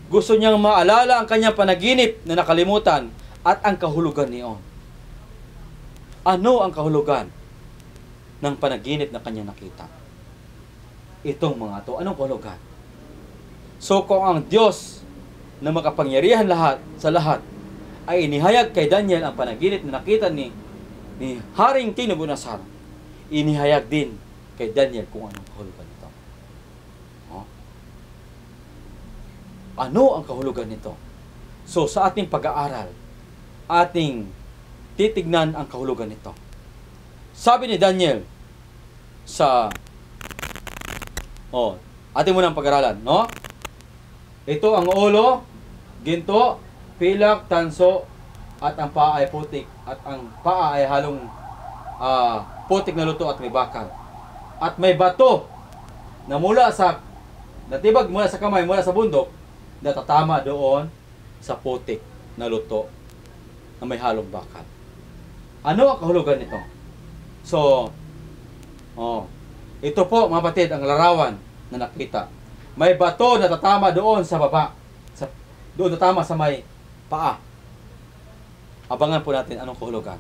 Gusto niyang maalala ang kanyang panaginip na nakalimutan at ang kahulugan niyon. Ano ang kahulugan ng panaginip na kanyang nakita? Itong mga ito. Anong kahulugan? So, kung ang Diyos na makapangyarihan sa lahat ay inihayag kay Daniel ang panaginip na nakita ni Haring King Nebuchadnezzar, inihayag din kay Daniel kung anong kahulugan nito. Ano ang kahulugan nito? So, sa ating pag-aaral, ating titignan ang kahulugan nito. Sabi ni Daniel sa ating munang pag-aralan, no? Ito ang ulo, ginto, pilak, tanso, at ang paa ay putik, at ang paa ay halong putik na luto at may bakal. At may bato na natibag mula sa kamay, mula sa bundok, natatama doon sa putik na luto na may halong bakal. Ano ang kahulugan nito? So, ito po mga kapatid ang larawan na nakita. May bato na tatama doon sa baba. Doon tatama sa may paa. Abangan po natin anong kahulugan.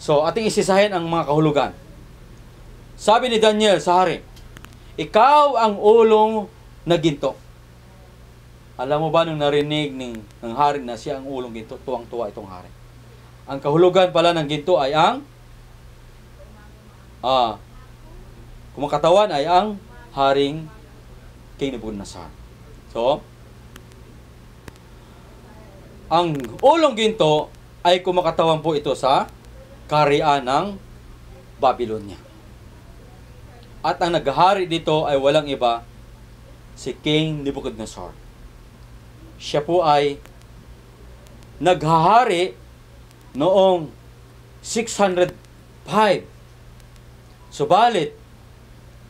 So, ating isisahin ang mga kahulugan. Sabi ni Daniel sa hari, ikaw ang ulong na ginto. Alam mo ba nung narinig ng hari na siya ang ulong ginto, tuwang-tuwa itong hari. Ang kahulugan pala ng ginto ay ang kumakatawan ay ang haring King Nebuchadnezzar. So, ang ulong ginto ay kumakatawan po ito sa kaharian ng Babylonia. At ang naghahari dito ay walang iba, si King Nebuchadnezzar. Siya po ay naghahari noong 605. Subalit,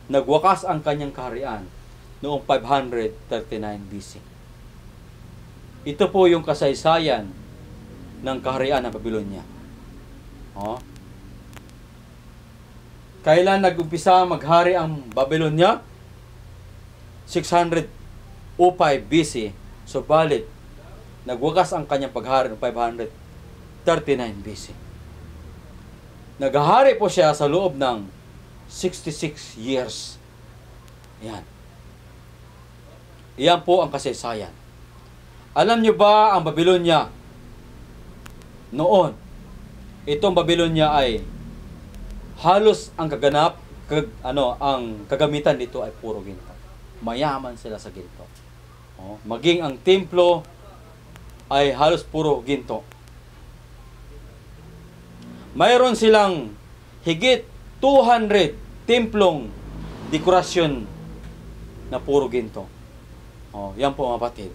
nagwakas ang kanyang kaharian noong 539 BC. Ito po yung kasaysayan ng kaharian ng Babylonia. Kailan nag-umpisa maghari ang Babylonia? 605 BC. Subalit, nagwakas ang kanyang paghari noong 539 BC. Naghahari po siya sa loob ng 66 years. Yan. Iyan po ang kasaysayan. Alam niyo ba ang Babylonia noon? Itong Babylonia ay halos ang ang kagamitan dito ay puro ginto. Mayaman sila sa ginto. Maging ang templo ay halos puro ginto. Mayroon silang higit 200 templong dekorasyon na puro ginto. Yan po mga kapatid.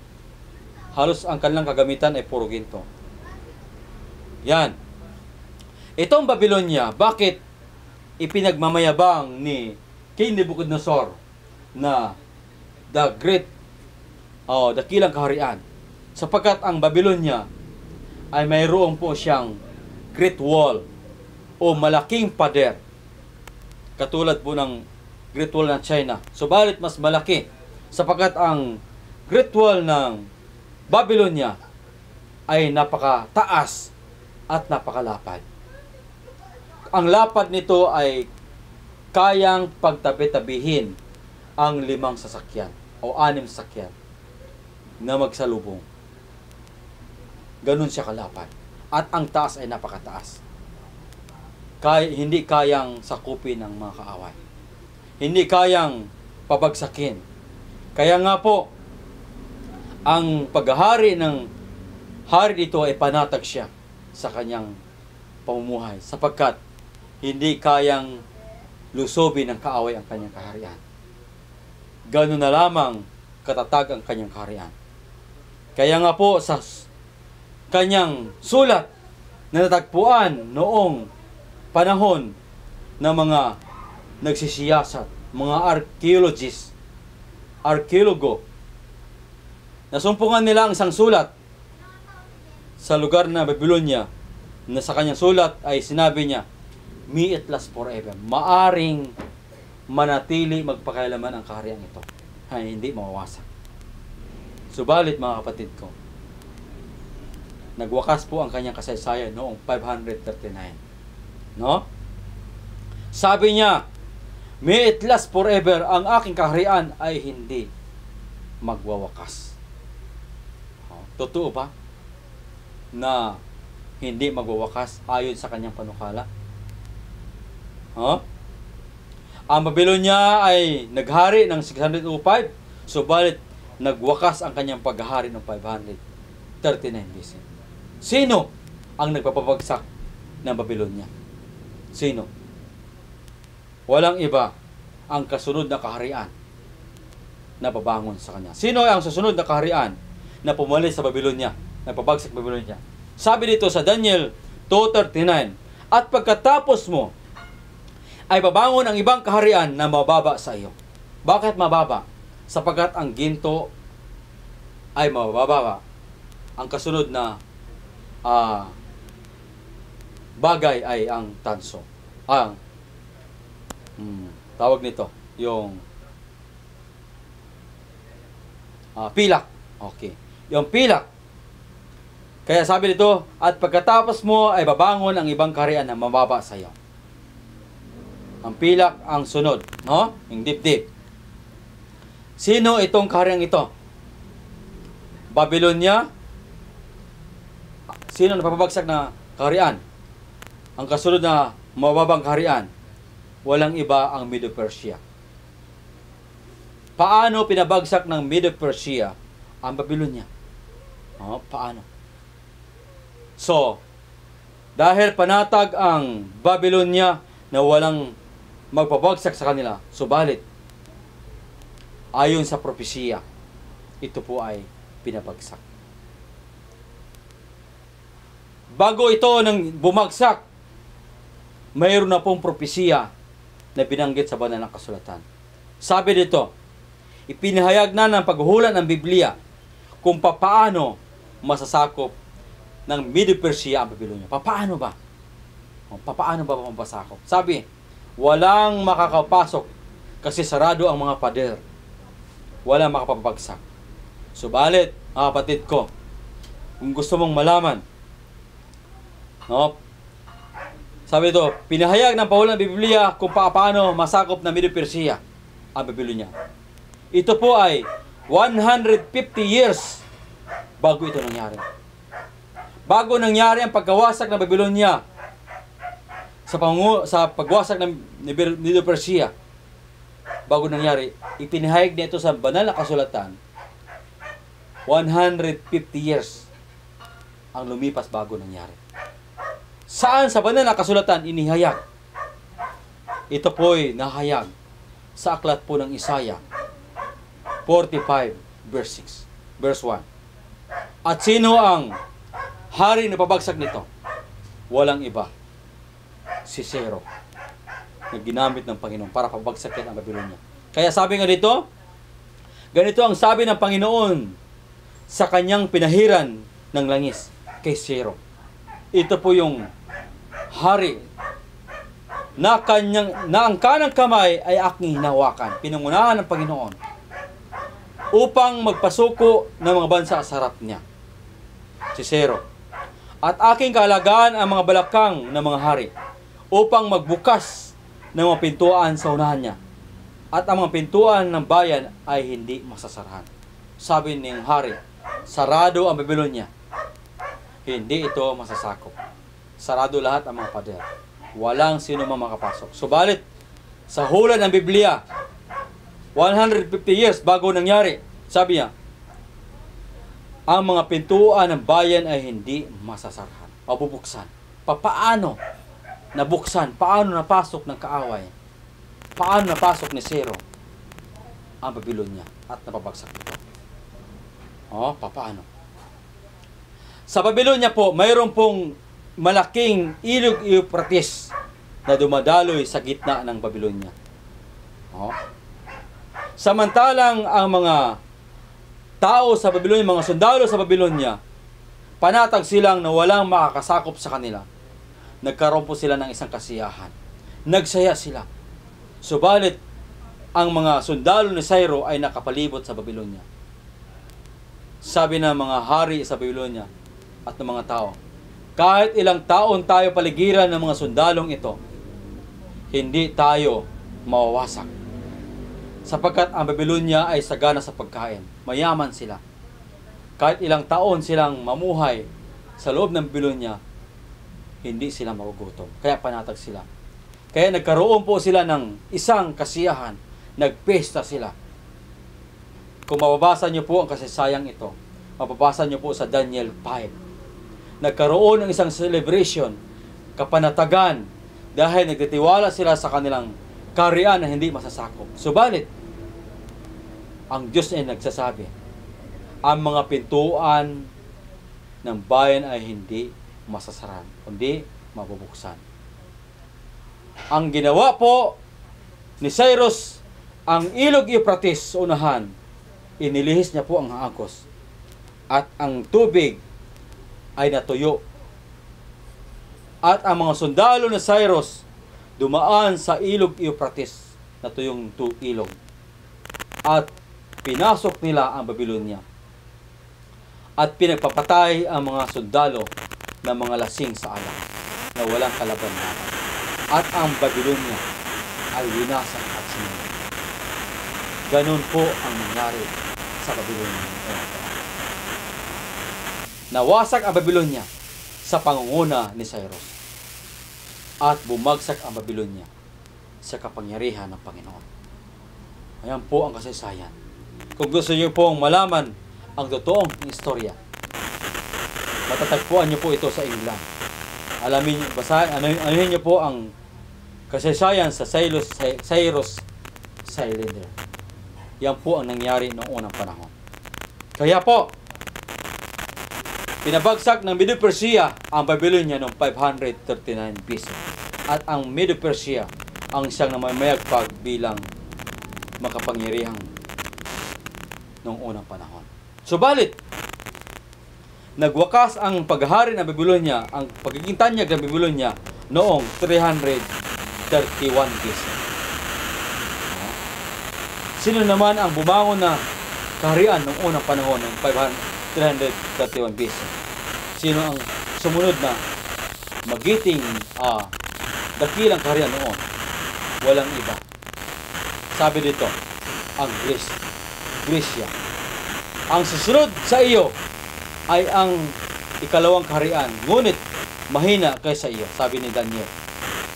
Halos ang kanilang kagamitan ay puro ginto. Yan. Itong Babylonia, bakit ipinagmamayabang ni King Nebuchadnezzar na dakilang kaharian? Sapagkat ang Babylonia ay mayroon po siyang Great Wall o malaking pader. Katulad po ng Great Wall ng China. Subalit mas malaki sapagkat ang Great Wall ng Babylonia ay napakataas at napakalapad. Ang lapad nito ay kayang pagtabi-tabihin ang 5 sasakyan o 6 sasakyan na magsalubong. Ganun siya kalapad. At ang taas ay napakataas. Hindi kayang sakupin ng mga kaaway. Hindi kayang pabagsakin. Kaya nga po, ang paghahari ng hari dito ay panatag siya sa kanyang pamumuhay. Sapagkat hindi kayang lusobin ng kaaway ang kanyang kaharian. Ganun na lamang katatag ang kanyang kaharian. Kaya nga po sa kanyang sulat na natagpuan noong panahon ng mga nagsisiyasat, mga arkeologo, nasumpungan nila ang isang sulat sa lugar na Babylonia na sa kanyang sulat ay sinabi niya, may it last forever. Maaring manatili magpakailaman ang kaharian ito. Hindi mawawasak. Subalit mga kapatid ko, nagwakas po ang kanyang kasaysayan noong 539. No? Sabi niya, may it last forever, ang aking kaharian ay hindi magwawakas. Totoo ba na hindi magwawakas ayon sa kanyang panukala? Ang Babylonia ay naghari ng 605, subalit nagwakas ang kanyang paghahari ng 539 BC. Sino ang nagpapabagsak ng Babylonia? Sino? Walang iba ang kasunod na kaharian na babangon sa kanya. Sino ang susunod na kaharian na pumalis sa Babylonia, nagpabagsak Babylonia? Sabi dito sa Daniel 2:39, at pagkatapos mo ay babangon ang ibang kaharian na mababa sa iyo. Bakit mababa? Sapagkat ang ginto ay mababa. Ang kasunod na bagay ay ang tanso. tawag nito, yung pilak. Okay. Yung pilak. Kaya sabi dito, at pagkatapos mo ay babangon ang ibang kaharian na mababa sa iyo. Ang pilak ang sunod, no? Yung dibdib. Sino itong kaharian ito? Babylonia. Sino napapabagsak na kaharian? Ang kasunod na mababang kaharian, walang iba ang Medo-Persia. Paano pinabagsak ng Medo-Persia ang Babylonia? Paano? So, dahil panatag ang Babylonia na walang magpabagsak sa kanila, subalit, ayon sa propesiya, ito po ay pinabagsak. Bago ito nang bumagsak, mayroon na pong propesiya na binanggit sa banal na kasulatan. Sabi dito, ipinahayag na ng paghuhulat ng Biblia kung papaano masasakop ng Medo-Persia ang Babylonia. Papaano ba? Papaano ba mapasakop? Sabi, walang makakapasok kasi sarado ang mga pader. Walang makapapagsak. Subalit, kapatid ko, kung gusto mong malaman, sabi ito, pinahayag ng pahula ng Biblia kung paano masakop ng Medo-Persia ang Babylonia. Ito po ay 150 years bago ito nangyari. Bago nangyari ang pagkawasak ng Babylonia sa pagwasak ng Medo-Persia, bago nangyari, ipinahayag niya ito sa banal na kasulatan, 150 years ang lumipas bago nangyari. Saan sa banal na kasulatan inihayag? Ito po'y nahayag sa aklat po ng Isaiah 45 verse 1. At sino ang hari na pabagsak nito? Walang iba, si Zero, na ginamit ng Panginoon para pabagsakin ang Babylonia. Kaya sabi nga dito, ganito ang sabi ng Panginoon sa kanyang pinahiran ng langis kay Zero. Ito po yung hari na ang kanang kamay ay aking hinawakan, pinangunahan ng Panginoon upang magpasuko ng mga bansa sa harap niya. Si Zero. At aking kaalagaan ang mga balakang ng mga hari upang magbukas ng mga pintuan sa unahan niya. At ang mga pintuan ng bayan ay hindi masasarahan. Sabi ng hari, sarado ang Babylonia. Hindi ito masasakop. Sarado lahat ang mga pader. Walang sino man makapasok. Subalit, sa hula ng Biblia, 150 years bago nangyari, sabi niya, ang mga pintuan ng bayan ay hindi masasarahan o bubuksan. Paano nabuksan? Paano napasok ng kaaway? Paano napasok ni Zero ang Babylonia at napabagsak ito? Paano? Sa Babylonia po, mayroon pong malaking ilog Euphrates na dumadaloy sa gitna ng Babylonia. Samantalang ang mga tao sa Babylonia, mga sundalo sa Babylonia, panatag silang na walang makakasakop sa kanila. Nagkaroon po sila ng isang kasiyahan. Nagsaya sila. Subalit, ang mga sundalo ni Zero ay nakapalibot sa Babylonia. Sabi ng mga hari sa Babylonia at ng mga tao, kahit ilang taon tayo paligiran ng mga sundalong ito, hindi tayo mawawasak. Sapagkat ang Babylonia ay sagana sa pagkain. Mayaman sila. Kahit ilang taon silang mamuhay sa loob ng Babylonia, hindi sila magugutom. Kaya panatag sila. Kaya nagkaroon po sila ng isang kasiyahan. Nagpesta sila. Kung mababasa niyo po ang kasaysayan ito, mababasa niyo po sa Daniel 5. Nagkaroon ng isang celebration, kapanatagan, dahil nagtitiwala sila sa kanilang kaharian na hindi masasakop. Subalit, ang Diyos ay nagsasabi, ang mga pintuan ng bayan ay hindi masasaran, kundi mabubuksan. Ang ginawa po ni Cyrus, ang ilog Euphrates sa unahan, inilihis niya po ang agos. At ang tubig ay natuyo. At ang mga sundalo ni Cyrus dumaan sa ilog Euphrates, na to yung ilog, at pinasok nila ang Babylonia at pinagpapatay ang mga sundalo ng mga lasing sa alak na walang kalaban-laban, at ang Babylonia ay winasak at sinunod. Ganun po ang nangyari sa Babylonia. Nawasak ang Babylonia sa pangunguna ni Cyrus, at bumagsak ang Babylonia sa kapangyarihan ng Panginoon. Ayan po ang kasaysayan. Kung gusto niyo pong malaman ang totoong istorya, matatagpuan niyo po ito sa England. Anuhin niyo po ang kasaysayan sa Cyrus Cylinder. Yan po ang nangyari noong unang panahon. Kaya po, pinabagsak ng Medo-Persia ang Babylonia noong 539 BC. At ang Medo-Persia ang siyang namamayagpag bilang makapangyarihang noong unang panahon. Subalit, nagwakas ang paghahari ng Babylonia, ang pagiging tanyag ng Babylonia noong 331 BC. Sino naman ang bumangon na kaharian noong unang panahon ng 331 BC? Sino ang sumunod na magiting dakilang kaharian noon? Walang iba. Sabi dito, ang Gresya. Ang susunod sa iyo ay ang ikalawang kaharian, ngunit mahina kaysa iyo, sabi ni Daniel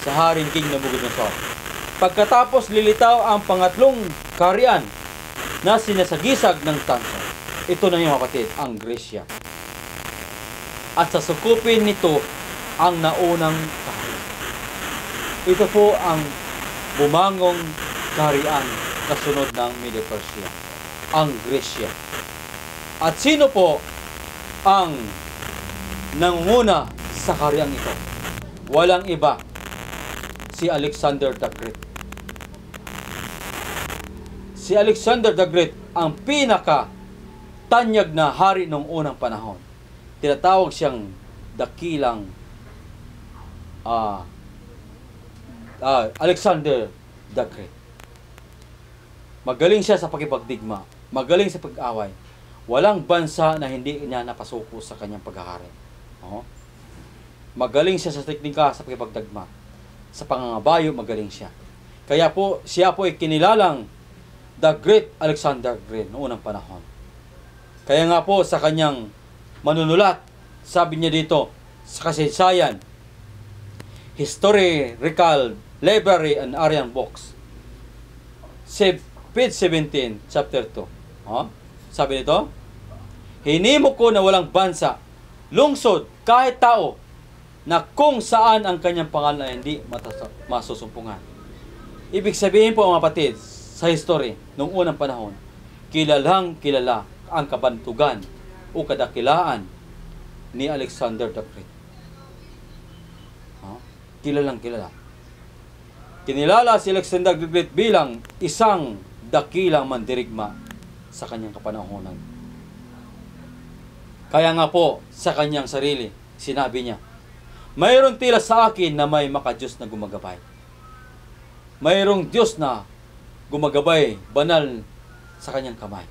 sa Haring King Nabucodonosor. Pagkatapos lilitaw ang pangatlong kaharian na sinasagisag ng tanso. Ito na yung kapatid, ang Gresya. At sasukupin nito ang naunang kaharian. Ito po ang bumangong kaharian kasunod ng Medo-Persia, ang Gresya. At sino po ang nangunguna sa kaharian ito? Walang iba, si Alexander the Great. Si Alexander the Great ang pinaka-tanyag na hari noong unang panahon. Tinatawag siyang dakilang Alexander the Great. Magaling siya sa pakipagdigma, magaling sa pag-away. Walang bansa na hindi niya napasuko sa kanyang paghahari. Magaling siya sa teknika sa pakipagdigma. Sa pangangabayo, magaling siya. Kaya po, siya po ay kinilalang The Great Alexander Great noong unang panahon. Kaya nga po sa kanyang manunulat, sabi niya dito sa kasaysayan, Historical Library and Arian Books, page 17, chapter 2. Sabi nito, hinimo ko na walang bansa, lungsod, kahit tao, na kung saan ang kanyang pangalan ay hindi masusumpungan. Ibig sabihin po mga kapatid, sa history, noong unang panahon, kilalang kilala ang kabantugan o kadakilaan ni Alexander the Great. Kilalang kilala. Kinilala si Alexander the Great bilang isang dakilang mandirigma sa kanyang kapanahonan. Kaya nga po, sa kanyang sarili, sinabi niya, mayroong tila sa akin na may makadiyos na gumagabay. Mayroong Diyos na gumagabay, banal sa kanyang kamay.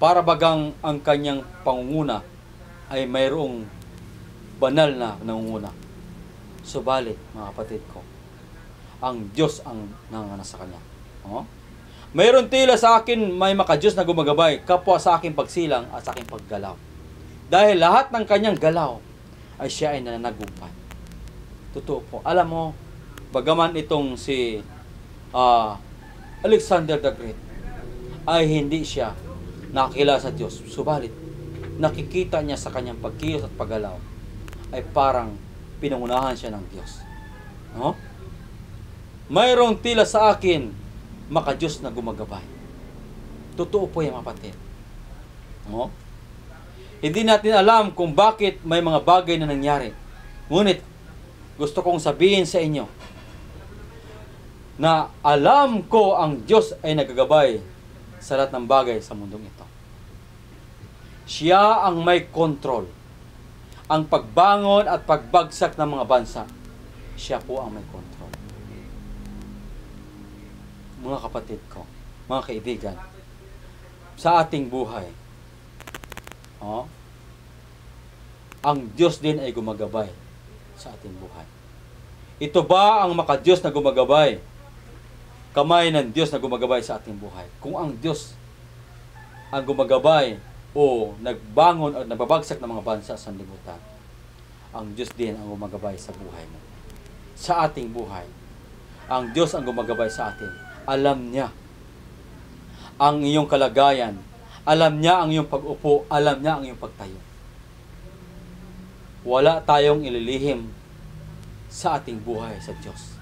Para bagang ang kanyang pangunguna ay mayroong banal na nangunguna. Subalit, mga kapatid ko, ang Diyos ang nangangana sa kanya. Mayroon tila sa akin may makadiyos na gumagabay, kapwa sa aking pagsilang at sa aking paggalaw. Dahil lahat ng kanyang galaw ay siya ay nananagumpay. Totoo po. Alam mo, bagaman itong si Alexander the Great ay hindi siya nakakilala sa Diyos, subalit nakikita niya sa kanyang pagkilos at paggalaw ay parang pinangunahan siya ng Diyos. Mayroong tila sa akin makadiyos na gumagabay. Totoo po yan, kapatid. Hindi natin alam kung bakit may mga bagay na nangyari. Ngunit, gusto kong sabihin sa inyo na alam ko ang Diyos ay nagagabay sa lahat ng bagay sa mundong ito. Siya ang may kontrol. Ang pagbangon at pagbagsak ng mga bansa, siya po ang may kontrol. mga kapatid ko, mga kaibigan, sa ating buhay, ang Diyos din ay gumagabay sa ating buhay. Ito ba ang makadiyos na gumagabay? Kamay ng Diyos na gumagabay sa ating buhay. Kung ang Diyos ang gumagabay o nagbangon o nababagsak ng mga bansa sa sanlibutan, ang Diyos din ang gumagabay sa buhay mo. Sa ating buhay, ang Diyos ang gumagabay sa atin. Alam niya ang iyong kalagayan. Alam niya ang iyong pag-upo. Alam niya ang iyong pagtayo. Wala tayong ililihim sa ating buhay sa Diyos.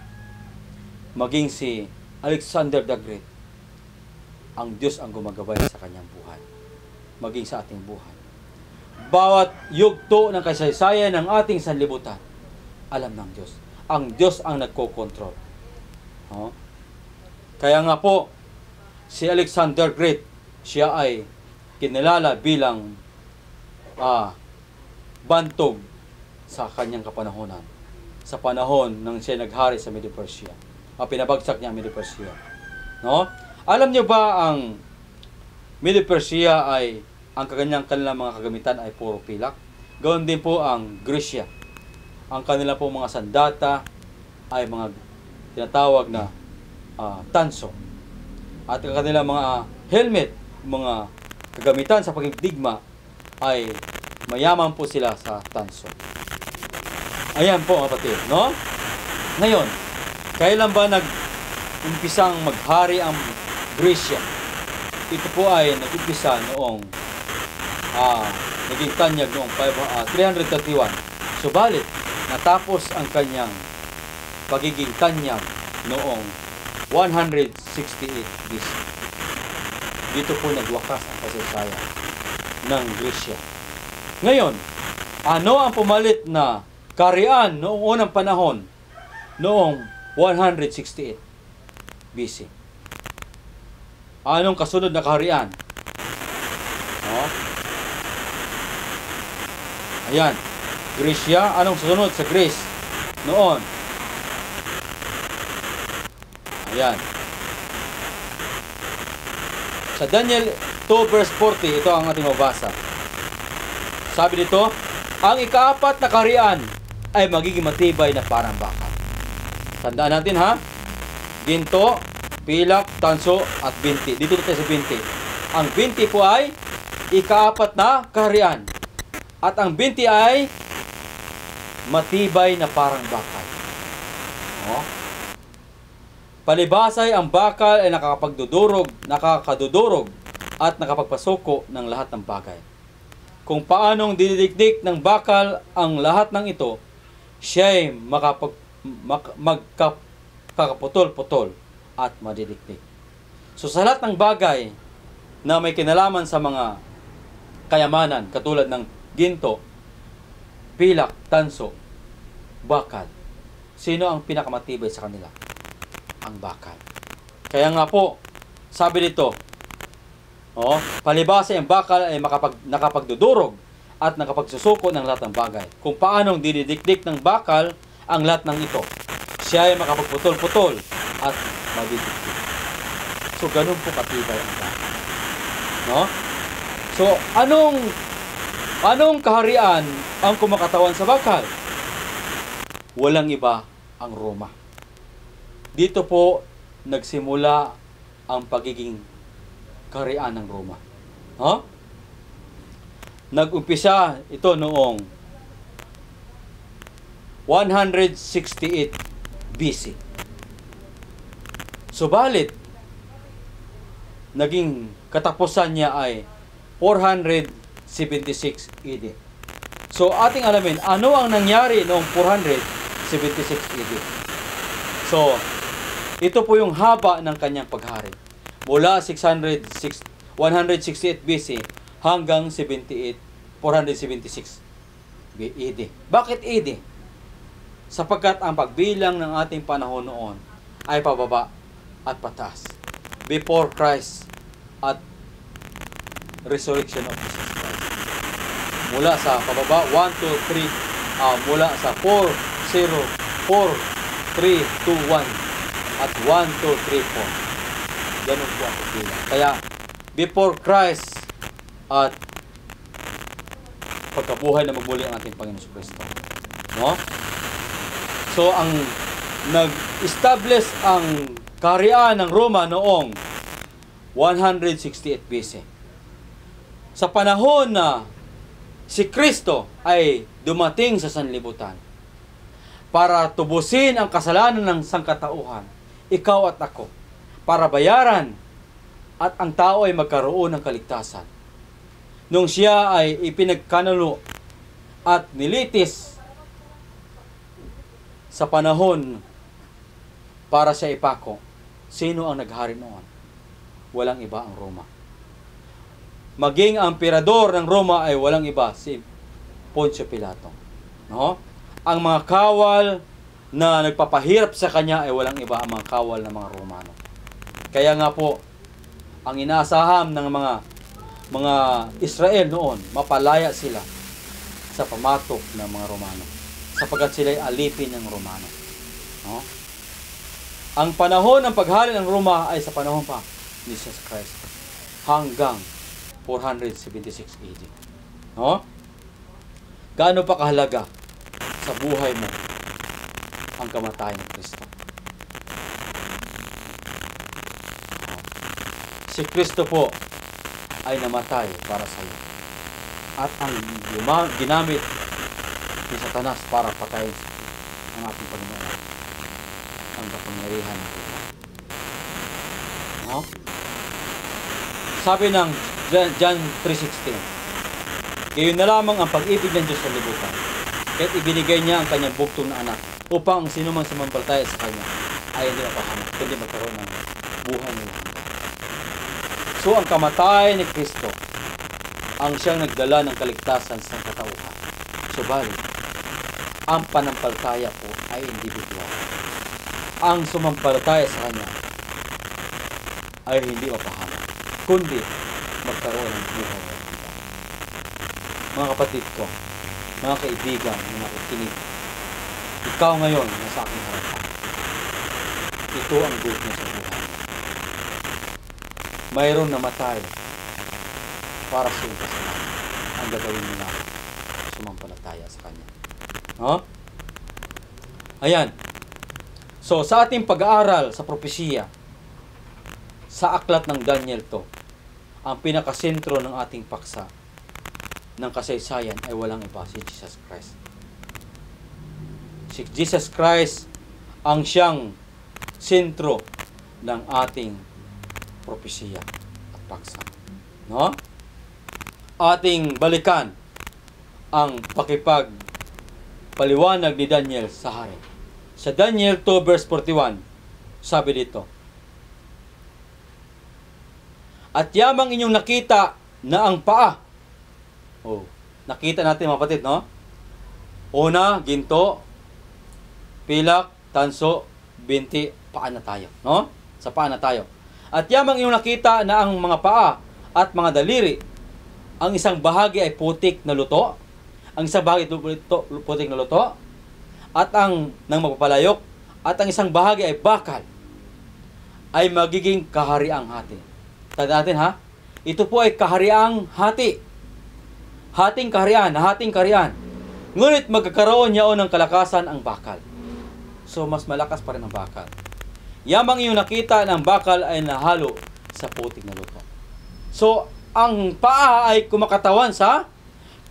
Maging si Alexander the Great, ang Diyos ang gumagabay sa kanyang buhay. Maging sa ating buhay. Bawat yugto ng kasaysayan ng ating sanlibutan, alam ng Diyos. Ang Diyos ang nagkokontrol. Kaya nga po, si Alexander Great, siya ay kinilala bilang bantog sa kanyang kapanahonan. Sa panahon nang siya naghari sa Medo Persia. Pinabagsak niya ang Medo Persia. Alam niyo ba ang Medo Persia ay ang kanilang mga kagamitan ay puro pilak? Gawin din po ang Gresya. Ang kanila po mga sandata ay mga tinatawag na tanso. At ang kanilang mga helmet, mga kagamitan sa pagdigma ay mayaman po sila sa tanso. Ayan po kapatid, no? Ngayon, kailan ba nag-umpisang maghari ang Gresya? Ito po ay nag-umpisa noong naging tanyag noong 331. Subalit, natapos ang kanyang pagiging tanyag noong 168 BC. Dito po nagwakas ang kasaysayan ng Gresya. Ngayon, ano ang pumalit na kaharian noong unang panahon noong 168 BC? Anong kasunod na kaharian? Ayan, Gresya. Anong susunod sa Greece noon? Ayan. Sa Daniel 2 verse 40, ito ang ating mabasa. Sabi dito, ang ikaapat na kaharian ay magiging matibay na parang bakal. Tandaan natin ha. Ginto, pilak, tanso, at binti. Dito tayo sa binti. Ang binti po ay ikaapat na kaharian. At ang binti ay matibay na parang bakal. Palibasay, ang bakal ay nakakadudurog at nakapagpasuko ng lahat ng bagay. Kung paanong dinidikdik ng bakal ang lahat ng ito, siya ay magkakaputol-putol at madidikdik. So sa lahat ng bagay na may kinalaman sa mga kayamanan, katulad ng ginto, pilak, tanso, bakal, sino ang pinakamatibay sa kanila? Ang bakal. Kaya nga po, sabi dito, palibasa ang bakal ay nakapagdudurog at nakapagsusuko ng lahat ng bagay. Kung paanong dinidikdik ng bakal ang lahat ng ito, siya ay makapagputol-putol at madidikdik. So, ganun po katibay ang bakal. So, anong kaharian ang kumakatawan sa bakal? Walang iba ang Roma. Dito po nagsimula ang pagiging kaharian ng Roma. Nag-umpisa ito noong 168 BC. Subalit, naging katapusan niya ay 476 AD. So, ating alamin, ano ang nangyari noong 476 AD? So, ito po yung haba ng kanyang paghari. Mula 168 BC hanggang 476 AD. Bakit AD? Sapagkat ang pagbilang ng ating panahon noon ay pababa at pataas. Before Christ at resurrection of Jesus Christ. Mula sa pababa, 1, 2, 3, mula sa 4, 0, 4, 3, 2, 1, at 1, 2, 3, Ganun po ang pagpila. Kaya, before Christ at pagkabuhay na magmuli ang ating Panginoon Kristo. No? So, ang nag-establish ang kaharian ng Roma noong 168 BC. Sa panahon na si Kristo ay dumating sa sanlibutan para tubusin ang kasalanan ng sangkatauhan, ikaw at ako, para bayaran at ang tao ay magkaroon ng kaligtasan. Nung siya ay ipinagkanulo at nilitis sa panahon para sa ipako, sino ang naghari noon? Walang iba ang Roma. Maging ang emperador ng Roma ay walang iba, si Poncio Pilato. No? Ang mga kawal na nagpapahirap sa kanya ay walang iba, ang mga kawal ng mga Romano. Kaya nga po, ang inaasahan ng mga Israel noon, mapalaya sila sa pamatok ng mga Romano, sapagkat sila ay alipin ng Romano. No? Ang panahon ng paghari ng Roma ay sa panahon pa ni Jesus Christ hanggang 476 AD. No? Gaano pa kahalaga sa buhay mo ang kamatayan ng Kristo? No? Si Kristo po ay namatay para sa iyo. At ang ginamit ni Satanas para patayin ang ating Panginoon ang kapangyarihan ng Diyos. No? Sabi ng John 3:16, gayon na lamang ang pag-ibig ng Diyos sa libutan, kaya't ibinigay niya ang kanyang buktong na anak, upang ang sinumang sumampalataya sa kanya ay hindi mapahamak, kundi magkaroon ng buhay na hanggan. So, ang kamatayan ni Kristo ang siyang nagdala ng kaligtasan sa katauhan. Subalit, ang panampalataya po ay individual. Ang sumampalataya sa kanya ay hindi mapahamak, kundi magkaroon ng buhay na hanggan. Mga kapatid ko, mga kaibigan, mga nakikinig, ikaw ngayon nasa aking harapan. Ito ang good news sa buhay. Mayroong namatay para sa iyong kasalanan. Ang gagawin mo na sumampalataya sa Kanya. No? Ayan. So, sa ating pag-aaral sa propesiya, sa aklat ng Daniel to, ang pinakasentro ng ating paksa ng kasaysayan ay walang iba, si Jesus Christ. Si Jesus Christ ang siyang sentro ng ating propesiya at paksa. No? Ating balikan ang pakipagpaliwanag ni Daniel sa hari. Sa Daniel 2 verse 41, sabi dito, at yamang inyong nakita na ang paa. Oh, nakita natin mga kapatid, no? Una, ginto, pilak, tanso, binti, paa na tayo, no? Sa paa na tayo. At yamang inyong nakita na ang mga paa at mga daliri, ang isang bahagi ay putik na luto, ang isang bahagi putik na luto, at ang nang magpapalayok, at ang isang bahagi ay bakal, ay magiging kahariang hati. Tandaan natin ha, ito po ay kahariang hati. Hating kaharian, hating kaharian. Ngunit magkakaroon niyaon ng kalakasan ang bakal. So mas malakas pa rin ang bakal. Yamang iyong nakita ng bakal ay nahalo sa putik na luto. So, ang paa ay kumakatawan sa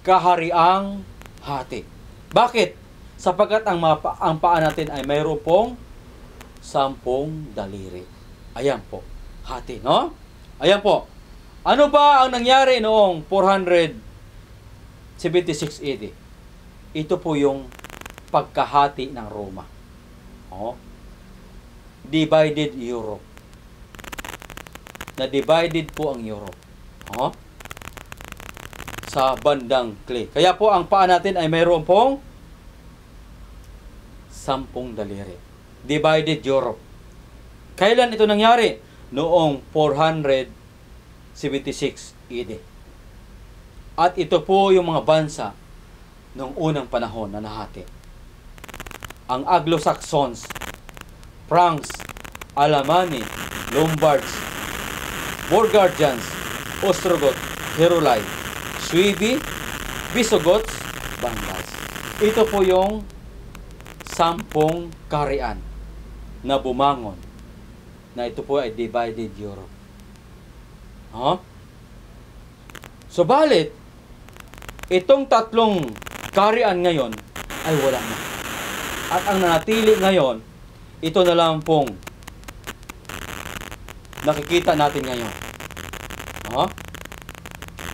kahariang hati. Bakit? Sapagkat ang paa natin ay mayroon pong 10 daliri. Ayan po, hati, no? Ayan po. Ano ba ang nangyari noong 476 AD? Ito po yung pagkahati ng Roma. Oh. Divided Europe. Na-divided po ang Europe. Oh. Sa bandang clay. Kaya po ang paa natin ay mayroon pong 10 daliri. Divided Europe. Kailan ito nangyari? Noong 476 AD. At ito po yung mga bansa noong unang panahon na nahati. Ang Anglo-Saxons, Franks, Alamani, Lombards, Bulgarians, Ostrogoth, Heruli, Suebi, Visigoths, Vandals. Ito po yung 10 kaharian na bumangon na ito po ay divided Europe. Subalit, itong 3 kaharian ngayon ay wala na. At ang nanatili ngayon, ito na lang pong nakikita natin ngayon.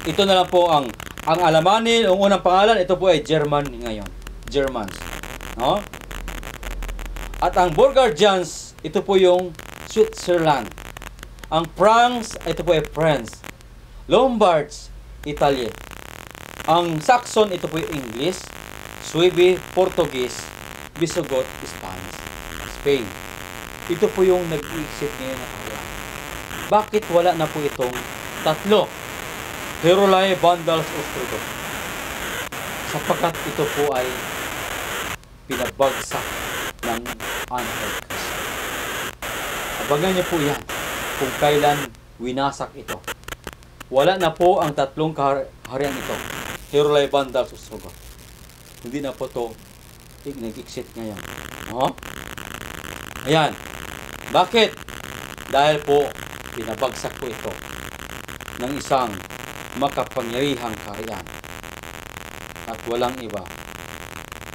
Ito na lang po ang alamanin, ang unang pangalan, ito po ay German ngayon. Germans. At ang Bulgarians, ito po yung Switzerland. Ang France, ito po ay France. Lombards, Italy. Ang Saxon, ito po yung English. Suebi, Portuguese. Visigoth, Spanish. Spain. Ito po yung nag-exit ngayon na kaharian. Bakit wala na po itong 3? Heruli, Vandals, Ostrogoth. Sapagkat ito po ay pinabagsak ng Antichrist. Abangan niyo po yan kung kailan winasak ito. Wala na po ang 3 kaharian ito. Heruli, Vandals, Ostrogoth. Hindi na po ito nag-exit ngayon. Ayan. Bakit? Dahil po pinabagsak po ito ng isang makapangyarihang kaharian. At walang iba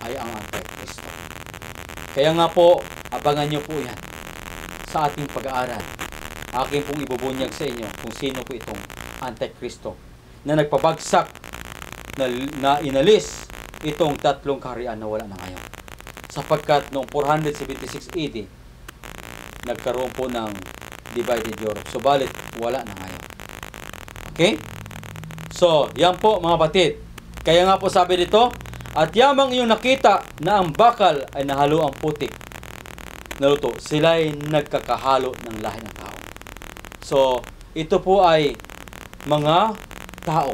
ay ang Antikristo. Kaya nga po, abangan nyo po yan sa ating pag-aaral. Akin pong ibubunyag sa inyo kung sino po itong Antikristo na nagpabagsak, na inalis itong 3 kaharian na wala na ngayon. Sapagkat noong 476 AD, nagkaroon po ng divided Europe. Subalit, wala na ngayon. Okay? So, yan po mga batid. Kaya nga po sabi dito, at yamang iyong nakita na ang bakal ay nahalo ang putik na luto, sila ay nagkakahalo ng lahi ng tao. So, ito po ay mga tao,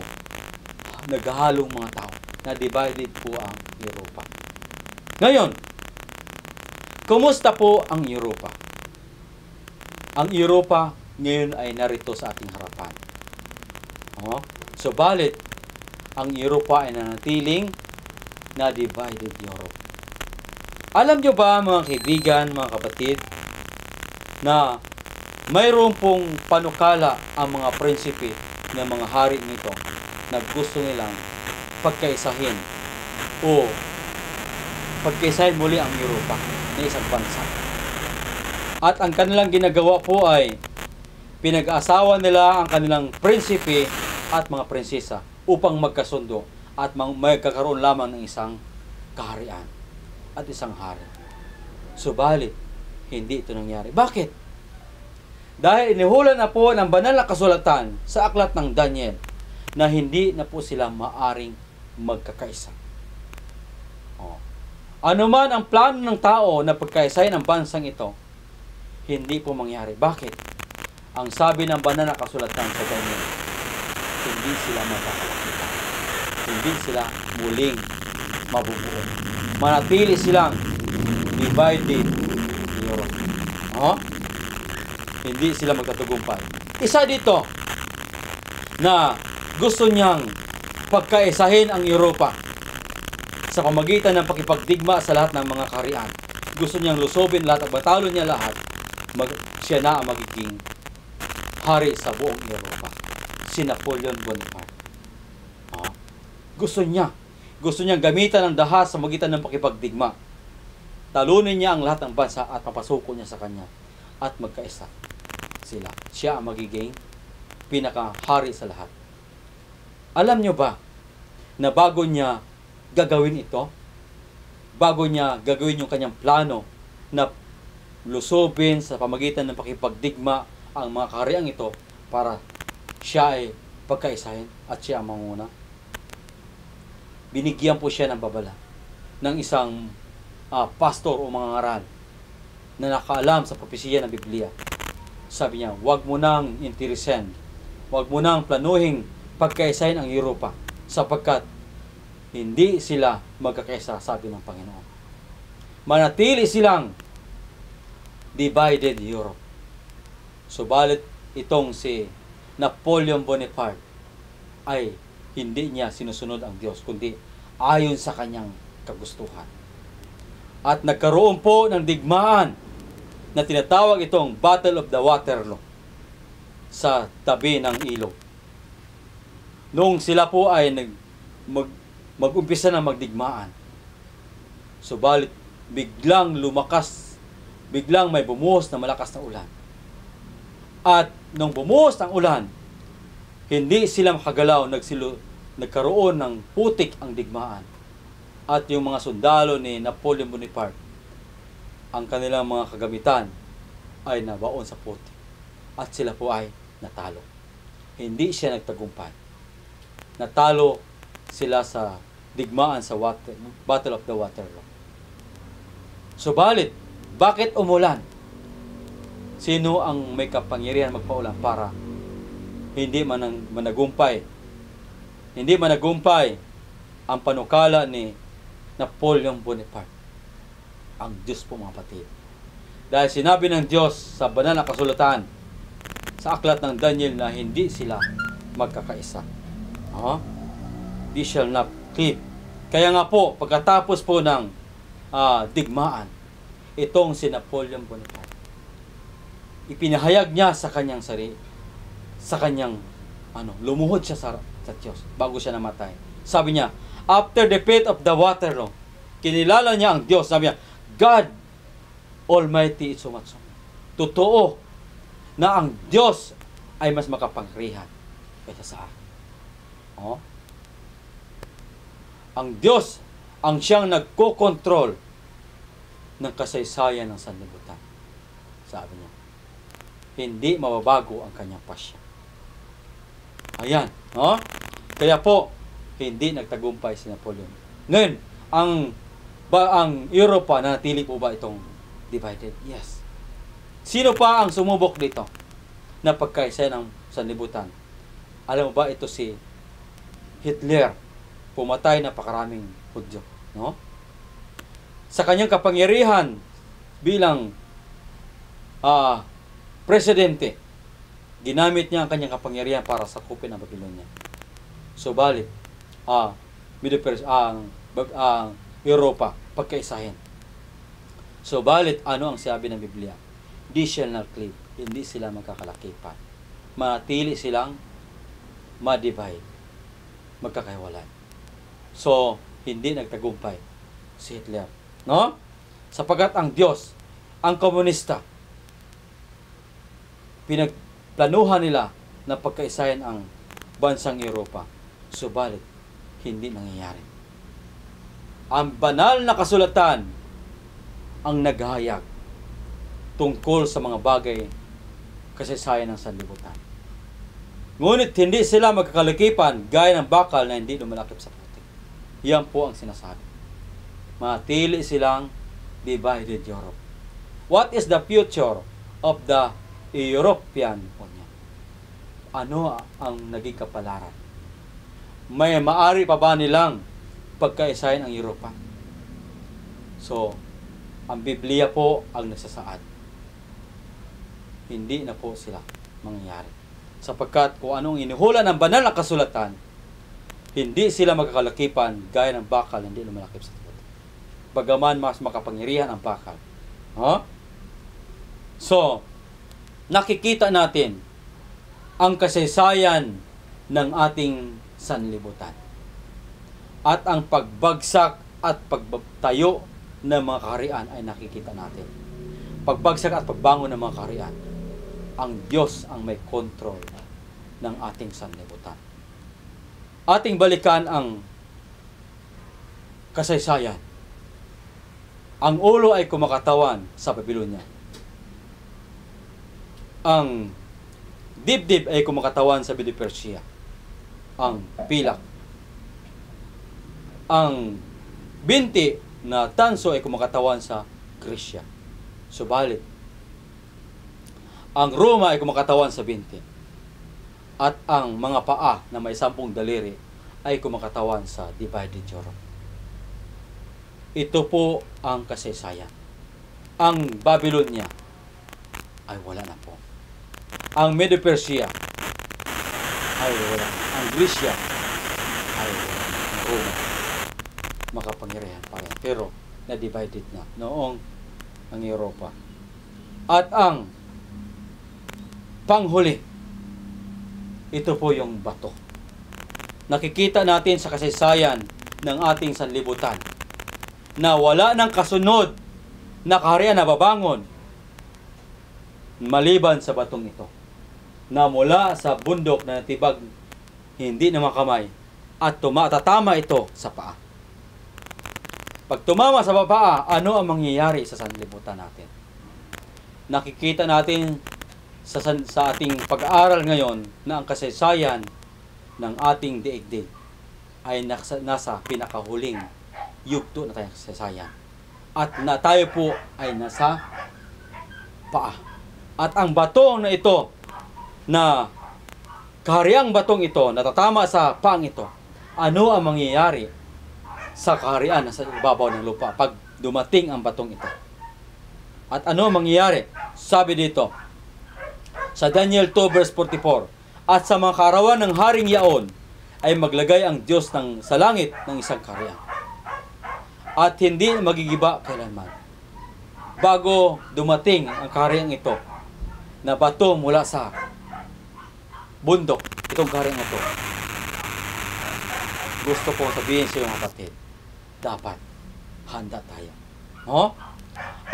naghahalong mga tao, na divided po ang Europa. Ngayon, kumusta po ang Europa? Ang Europa ngayon ay narito sa ating harapan. Subalit, ang Europa ay nanatiling na divided Europe. Alam nyo ba mga kaibigan, mga kapatid, na mayroon pong panukala ang mga prinsipe ng mga hari nito na gusto nilang pagkaisahin o pagkaisahin muli ang Europa na isang bansa. At ang kanilang ginagawa po ay pinag-asawa nila ang kanilang prinsipe at mga prinsesa upang magkasundo at magkakaroon lamang ng isang kaharian at isang hari. Subalit, hindi ito nangyari. Bakit? Dahil inihula na po ng banal na kasulatan sa aklat ng Daniel na hindi na po sila maaring magkakaisa. Ano man ang plano ng tao na pagkaisahin ang bansang ito, hindi po mangyari. Bakit? Ang sabi ng banal na kasulatan sa Daniel, hindi sila magkakalakitan. Hindi sila muling mabubuo. Manatili silang divided Europe. Hindi sila magtatagumpay. Isa dito na gusto niyang pagkaisahin ang Europa sa pamagitan ng pakipagdigma sa lahat ng mga kaharian. Gusto niyang lusobin lahat at batalo niya lahat. Siya na ang magiging hari sa buong Europa. Si Napoleon Bonaparte. Gusto niyang gamitan ng dahas sa magitan ng pakipagdigma. Talunin niya ang lahat ng bansa at papasuko niya sa kanya at magkaisa sila. Siya ang magiging pinakahari sa lahat. Alam niyo ba na bago niya gagawin ito, bago niya gagawin yung kanyang plano na lusobin sa pamagitan ng pakipagdigma ang mga kahariang ito para siya ay pagkaisahin at siya ang manguna, binigyan po siya ng babala ng isang pastor o mga ngaral na nakaalam sa propesiya ng Biblia. Sabi niya, huwag mo nang interesan, huwag mo nang planuhin pagkaisahin ang Europa sapagkat hindi sila magkakaisa, sabi ng Panginoon. Manatili silang divided Europe. Subalit itong si Napoleon Bonaparte ay hindi niya sinusunod ang Diyos, kundi ayon sa kanyang kagustuhan. At nagkaroon po ng digmaan na tinatawag itong Battle of the Waterloo sa tabi ng ilog. Noong sila po ay mag-umpisa na magdigmaan, subalit biglang may bumuhos na malakas na ulan. At nung bumuhos ang ulan, hindi sila makagalaw, nagkaroon ng putik ang digmaan. At yung mga sundalo ni Napoleon Bonaparte, ang kanilang mga kagamitan ay nabaon sa putik. At sila po ay natalo. Hindi siya nagtagumpay. Natalo sila sa digmaan sa Battle of the Waterloo. Subalit, bakit umulan? Sino ang may kapangyarihan magpaulan para hindi managumpay? Hindi managumpay ang panukala ni Napoleon Bonaparte. Ang Diyos po, mga kapatid. Dahil sinabi ng Diyos sa banal na kasulatan sa aklat ng Daniel na hindi sila magkakaisa. They shall not cleave. Kaya nga po, pagkatapos po ng digmaan, itong si Napoleon Bonaparte, ipinahayag niya sa kanyang lumuhod siya sa Diyos bago siya namatay. Sabi niya, after the defeat of the Waterloo, kinilala niya ang Diyos. Sabi niya, God Almighty is so much. Totoo na ang Diyos ay mas makapangyarihan kaysa sa akin. Ang Diyos ang siyang nagko-control ng kasaysayan ng sanlibutan. Sabi niya, hindi mababago ang kanyang pasya. Ayan. Kaya po, hindi nagtagumpay si Napoleon. Ngayon, ang Europa, nanatili po ba itong divided? Yes. Sino pa ang sumubok dito na pagkaisa ng sanlibutan? Alam mo ba, ito si Hitler. Pumatay na pakaraming Hudyo. Sa kanyang kapangyarihan bilang presidente, ginamit niya ang kanyang kapangyarihan para sakupin ang Babylonia. Subalit, Europa, pagkaisahin. Subalit, ano ang sabi ng Biblia? They shall not cleave. Hindi sila magkakalakipan. Manatili silang ma-divide. Magkakahiwalay. So, hindi nagtagumpay si Hitler. Sapagat ang Diyos, ang komunista, pinagplanuhan nila na pagkaisahin ang bansang Europa. Subalit, hindi nangyayari. Ang banal na kasulatan ang naghahayag tungkol sa mga bagay kasaysayan ng sanlibutan. Ngunit hindi sila magkakalakipan gaya ng bakal na hindi lumalakip sa putik. Yan po ang sinasabi. Matili silang divided Europe. What is the future of the European Union? Ano ang naging kapalaran? May maari pa ba nilang pagkaisahin ang Europa? So, ang Biblia po ang nagsasaad. Hindi na po sila mangyayari. Sapagkat kung anong inuhula ng banal na kasulatan, hindi sila magkakalakipan gaya ng bakal, hindi lumalakip sa putik. Bagaman mas makapangyarihan ang bakal. So, nakikita natin ang kasaysayan ng ating sanlibutan. At ang pagbagsak at pagtayo ng mga kaharian ay nakikita natin. Pagbagsak at pagbangon ng mga kaharian, ang Diyos ang may control ng ating sanlibutan. Ating balikan ang kasaysayan. Ang ulo ay kumakatawan sa Babylonia. Ang dibdib ay kumakatawan sa Medo-Persia. Ang pilak. Ang binti na tanso ay kumakatawan sa Gresya. Subalit, ang Roma ay kumakatawan sa binti. At ang mga paa na may 10 daliri ay kumakatawan sa divided Europe. Ito po ang kasaysayan. Ang Babylonia ay wala na po. Ang Medo-Persia ay wala. Ang Grisya ay wala. Ang Roma, makapangyarihan pa rin. Pero, na-divided na noong ang Europa. At ang panghuli, ito po yung bato. Nakikita natin sa kasaysayan ng ating sanlibutan na wala ng kasunod na kaharian na babangon maliban sa batong ito, na mula sa bundok na natibag hindi na makamay at tumatatama ito sa paa. Pag tumama sa paa, ano ang mangyayari sa sanlibutan natin? Nakikita natin sa ating pag-aaral ngayon na ang kasaysayan ng ating daigdig ay nasa pinakahuling yugto na tayong kasaysayan. At na tayo po ay nasa paa. At ang batong na ito, na kahariang batong ito, natatama sa paang ito, ano ang mangyayari sa kaharian na sa ibabaw ng lupa pag dumating ang batong ito? At ano ang mangyayari? Sabi dito, sa Daniel 2 verse 44, at sa mga kaarawan ng Haring Yaon ay maglagay ang Diyos sa langit ng isang kaharian. At hindi magigiba kailanman. Bago dumating ang kaharian ito, na bato mula sa bundok, itong kaharian ito, gusto ko sabihin sa iyong kapatid, dapat handa tayo. No?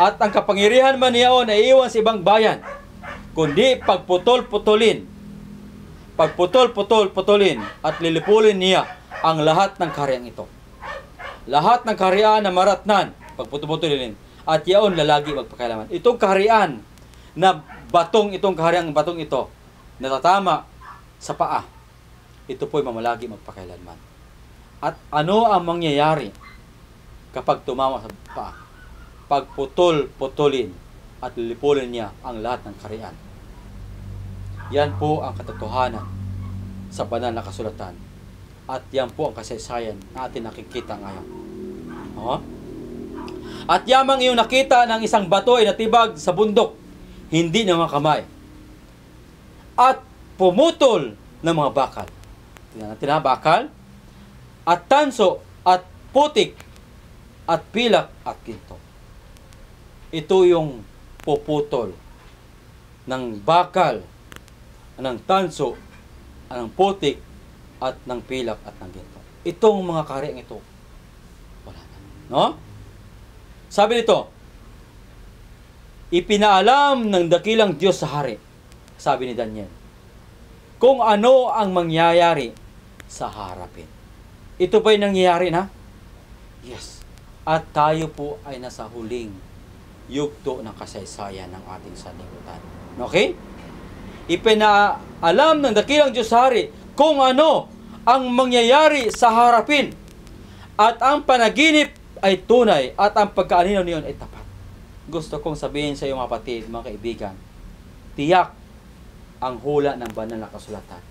At ang kapangyarihan man niyaon ay iwan sa ibang bayan, kundi pagputol-putulin at lilipulin niya ang lahat ng kaharian ito. Lahat ng kaharian na maratnan, pagputol-putulin, at yaon lalagi magpakailaman. Itong kaharian na itong kahariang batong ito, natatama sa paa, ito po'y mamalagi magpakailanman. At ano ang mangyayari kapag tumama sa paa? Pagputol-putulin at lilipulin niya ang lahat ng kaharian. Yan po ang katotohanan sa banal na kasulatan. At yan po ang kasaysayan na atin nakikita ngayon. At yamang iyong nakita ng isang bato ay natibag sa bundok, hindi ng mga kamay, at pumutol ng mga bakal. Tingnan natin bakal, at tanso, at putik, at pilak, at ginto. Ito yung puputol ng bakal, ng tanso, ng putik, at ng pilak, at ng ginto. Itong mga kahariang ito, wala na. No? Sabi nito, ipinaalam ng dakilang Diyos sa hari, sabi ni Daniel, kung ano ang mangyayari sa harapin. Ito ba'y nangyayari na? Yes. At tayo po ay nasa huling yugto ng kasaysayan ng ating sanlibutan. Okay? Ipinaalam ng dakilang Diyos sa hari kung ano ang mangyayari sa harapin. At ang panaginip ay tunay at ang pagkaanino niyon ay tapat. Gusto kong sabihin sa iyo mga kapatid, mga kaibigan, tiyak ang hula ng banal na kasulatan.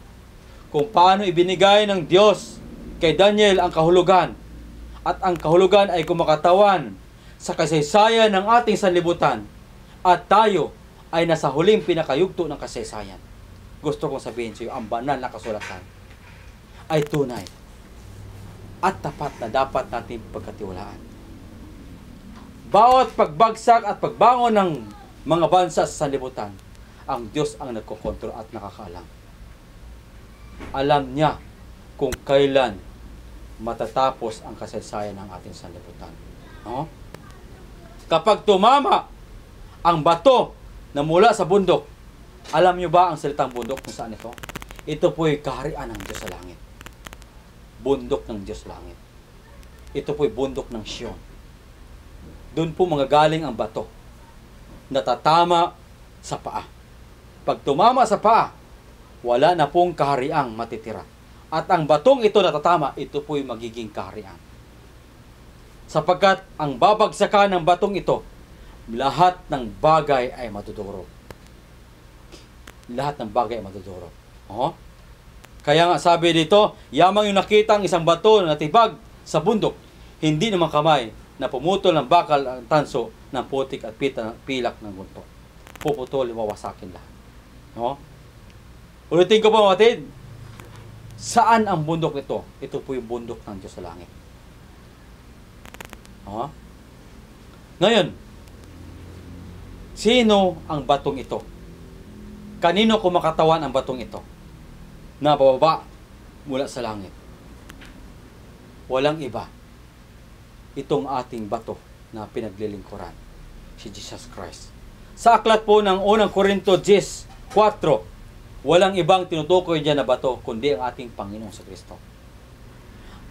Kung paano ibinigay ng Diyos kay Daniel ang kahulugan, at ang kahulugan ay kumakatawan sa kasaysayan ng ating sanlibutan, at tayo ay nasa huling pinakayugto ng kasaysayan. Gusto kong sabihin sa iyo, ang banal na kasulatan ay tunay at tapat na dapat natin pagkatiwalaan. Bawat pagbagsak at pagbangon ng mga bansa sa sanlibutan, ang Diyos ang nagkokontrol at nakakaalam. Alam niya kung kailan matatapos ang kasaysayan ng ating sanlibutan. No? Kapag tumama ang bato na mula sa bundok, alam niyo ba ang salitang bundok kung saan ito? Ito po'y kaharian ng Diyos sa langit. Bundok ng Diyos sa langit. Ito po'y bundok ng Siyon. Doon po manggagaling ang bato. Natatama sa paa. Pag tumama sa paa, wala na pong kahariang matitira. At ang batong ito natatama, ito po'y magiging kaharian. Sapagkat ang babagsakan ng batong ito, lahat ng bagay ay matudurog. Lahat ng bagay ay matudurog. Kaya nga sabi dito, yamang yung nakita ang isang bato na natibag sa bundok, hindi naman kamay na pumutol ng bakal ang tanso ng putik at pilak ng gunto. Puputol, wawasakin lahat. Ulitin ko po mga kapatid, Saan ang bundok nito? Ito po yung bundok ng Diyos sa langit. Ngayon, sino ang batong ito? Kanino kumakatawan ang batong ito? Na bababa mula sa langit. Walang iba. Itong ating bato na pinaglilingkuran, si Jesus Christ. Sa aklat po ng unang Korinto 10:4, walang ibang tinutukoy dyan na bato, kundi ang ating Panginoong sa Kristo.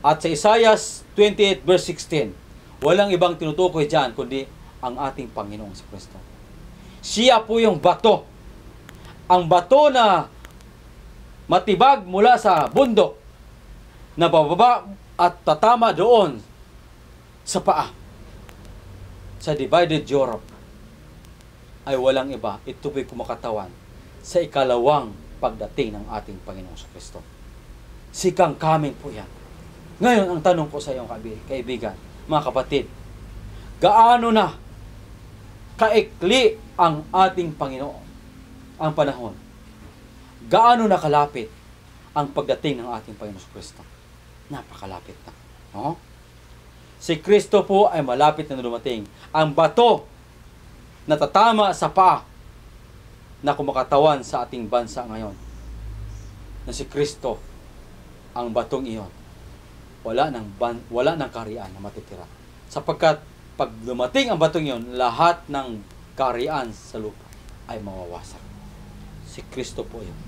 At sa Isaiah 28 verse 16, walang ibang tinutukoy dyan, kundi ang ating Panginoong sa Kristo. Siya po yung bato. Ang bato na matibag mula sa bundok, na bababa at tatama doon sa paa, sa divided Europe, ay walang iba. Ito po'y kumakatawan sa ikalawang pagdating ng ating Panginoong sa Kristo. Sikang coming po yan. Ngayon, ang tanong ko sa iyong kaibigan, mga kapatid, gaano na kaikli ang ating Panginoon, ang panahon? Gaano na kalapit ang pagdating ng ating Panginoong sa Kristo? Napakalapit na. No? Si Kristo po ay malapit na dumating. Ang bato na tatama sa paa na kumakatawan sa ating bansa ngayon, na si Kristo, ang batong iyon, wala ng kaharian na matitira. Sapagkat pag dumating ang batong iyon, lahat ng kaharian sa lupa ay mawawasak. Si Kristo po yun.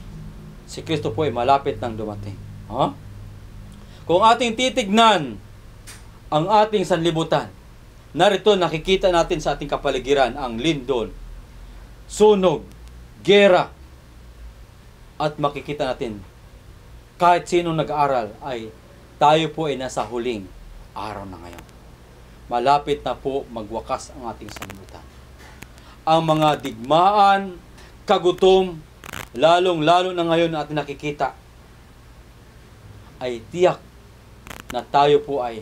Si Kristo po ay malapit nang dumating. Kung ating titignan ang ating sanlibutan, narito nakikita natin sa ating kapaligiran ang lindol, sunog, gera, at makikita natin kahit sino nag-aaral ay tayo po ay nasa huling araw na ngayon. Malapit na po magwakas ang ating sanlibutan. Ang mga digmaan, kagutom, lalong-lalo na ngayon na ating nakikita, ay tiyak na tayo po ay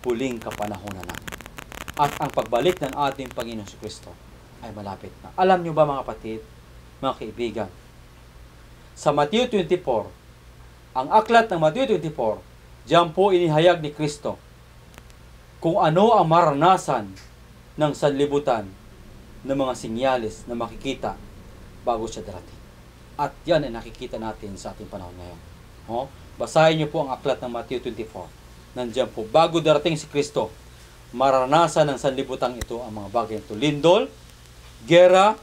huling kapanahonan na. At ang pagbalik ng ating Panginoon sa Kristo ay malapit na. Alam nyo ba mga kapatid, mga kaibigan, sa Matthew 24, ang aklat ng Matthew 24, diyan po inihayag ni Kristo kung ano ang maranasan ng sanlibutan ng mga sinyalis na makikita bago siya darating. At yan ay nakikita natin sa ating panahon ngayon. Basahin niyo po ang aklat ng Matthew 24. Nandiyan po, bago darating si Kristo, maranasan ng sanlibutan ito ang mga bagay ito. Lindol, gera,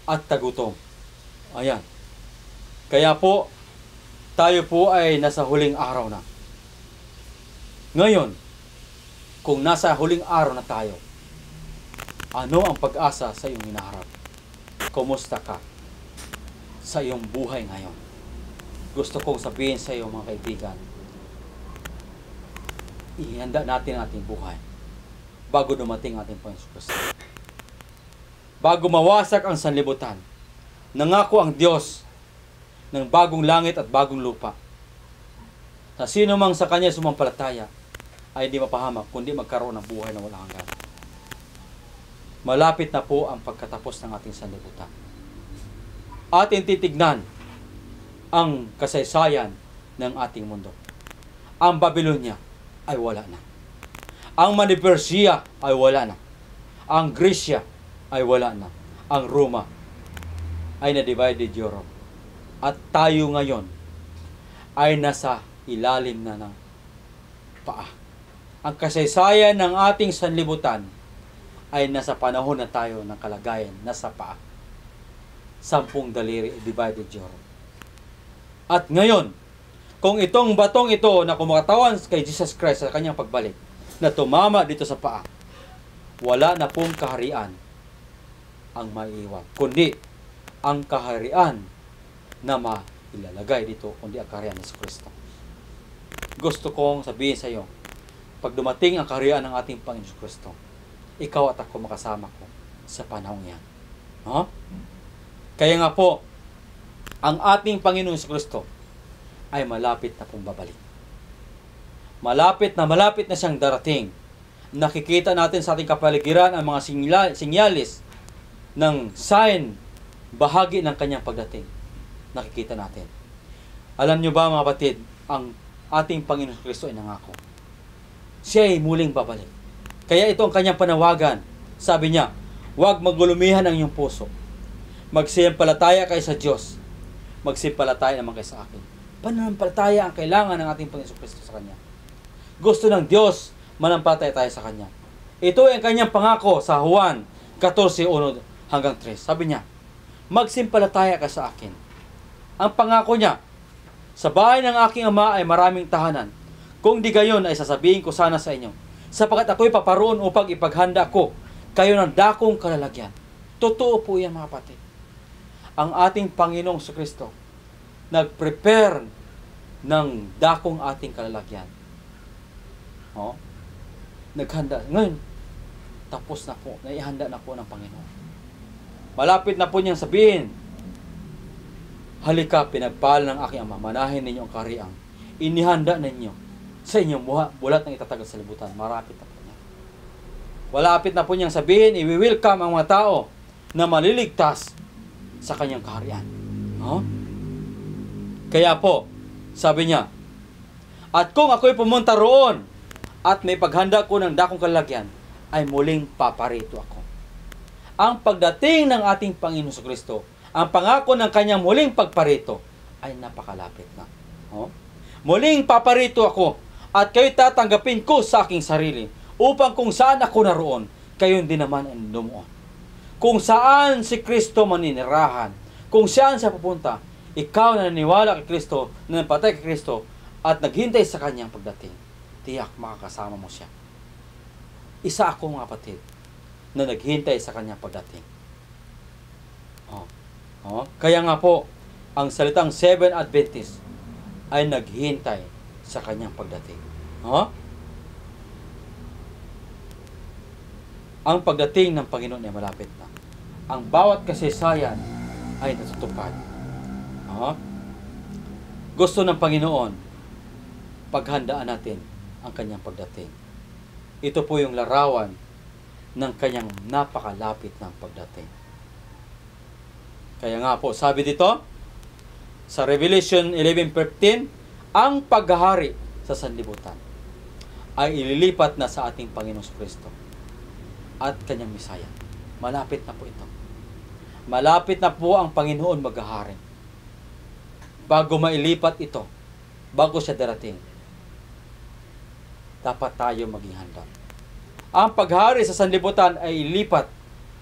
at tagutom. Ayan. Kaya po, tayo po ay nasa huling araw na. Ngayon, kung nasa huling araw na tayo, ano ang pag-asa sa iyong hinaharap? Kumusta ka sa iyong buhay ngayon? Gusto kong sabihin sa iyo mga kaibigan, ihanda natin ang ating buhay bago dumating ating Panginoon Kristo. Bago mawasak ang sanlibutan, nangako ang Diyos ng bagong langit at bagong lupa. Sa sino mang sa Kanya sumampalataya ay hindi mapahamak, kundi magkaroon ng buhay na walang hanggan. Malapit na po ang pagkatapos ng ating sanlibutan. Ating titignan ang kasaysayan ng ating mundo. Ang Babylonia ay wala na. Ang Medi-Persia ay wala na. Ang Gresya ay wala na. Ang Roma ay na-divided Europe. At tayo ngayon ay nasa ilalim na ng paa. Ang kasaysayan ng ating sanlibutan ay nasa panahon na tayo ng kalagayan, nasa paa. 10 daliri, divided Europe. At ngayon, kung itong batong ito na kumakatawan kay Jesus Christ sa kanyang pagbalik, na tumama dito sa paa, wala na pong kaharian ang maiiwan, kundi ang kaharian na mailalagay dito, kundi ang kaharian ng Kristo. Gusto kong sabihin sa iyo, pag dumating ang kaharian ng ating Panginoon Kristo, ikaw at ako makasama ko sa panahon yan. Kaya nga po, ang ating Panginoon Kristo ay malapit na pong babalik. Malapit na siyang darating. Nakikita natin sa ating kapaligiran ang mga sinyalis ng sign, bahagi ng kanyang pagdating. Nakikita natin. Alam nyo ba mga kapatid, ang ating Panginoon Kristo ay nangako. Siya ay muling babalik. Kaya ito ang kanyang panawagan. Sabi niya, huwag magulumihan ang iyong puso. Magsimpalataya kayo sa Diyos. Magsimpalataya naman kayo sa akin. Pananampalataya ang kailangan ng ating Panginoon Kristo sa Kanya. Gusto ng Diyos, manampalataya tayo sa Kanya. Ito ay ang kanyang pangako sa Juan 14:1 hanggang 3. Sabi niya, magsimpalataya ka sa akin. Ang pangako niya, sa bahay ng aking ama ay maraming tahanan. Kung di gayon ay sasabihin ko sana sa inyo, sapagkat ako'y paparoon upang ipaghanda ko kayo ng dakong kalalagyan. Totoo po yan mga kapatid. Ang ating Panginoong Kristo nag-prepare ng dakong ating kalalagyan. Naghanda. Ngayon, tapos na po. Naihanda na po ng Panginoon. Malapit na po niyang sabihin, halika, pinagpala ng aking ama, manahin ninyo ang kaharian. Inihanda ninyo sa inyong bulat ng itatagad sa libutan. Marapit na po niya. Malapit na po niyang sabihin, i-welcome ang mga tao na maliligtas sa kanyang kaharian. Kaya po, sabi niya, at kung ako'y pumunta roon at may paghanda ko ng dakong kalalagyan, ay muling paparito ako. Ang pagdating ng ating Panginoon Kristo, ang pangako ng kanyang muling pagparito, ay napakalapit na. Muling paparito ako, at kayo'y tatanggapin ko sa aking sarili, upang kung saan ako naroon, kayo din naman ay lumuon. Kung saan si Kristo maninirahan, kung saan siya pupunta, ikaw na naniwala kay Kristo, na napatay kay Kristo, at naghintay sa kanyang pagdating, tiyak makakasama mo siya. Isa ako mga kapatid, na naghintay sa kanyang pagdating. Kaya nga po, ang salitang Seven Adventist ay naghintay sa kanyang pagdating. Ang pagdating ng Panginoon ay malapit na. Ang bawat kasaysayan ay natutupad. Gusto ng Panginoon, paghandaan natin ang kanyang pagdating. Ito po yung larawan ng kanyang napakalapit ng pagdating. Kaya nga po, sabi dito, sa Revelation 11:15, ang paghahari sa sanlibutan ay ililipat na sa ating Panginoong Kristo at kanyang Misaya. Malapit na po ito. Malapit na po ang Panginoon maghahari. Bago mailipat ito, bago siya darating, dapat tayo maging handa. Ang paghari sa sanlibutan ay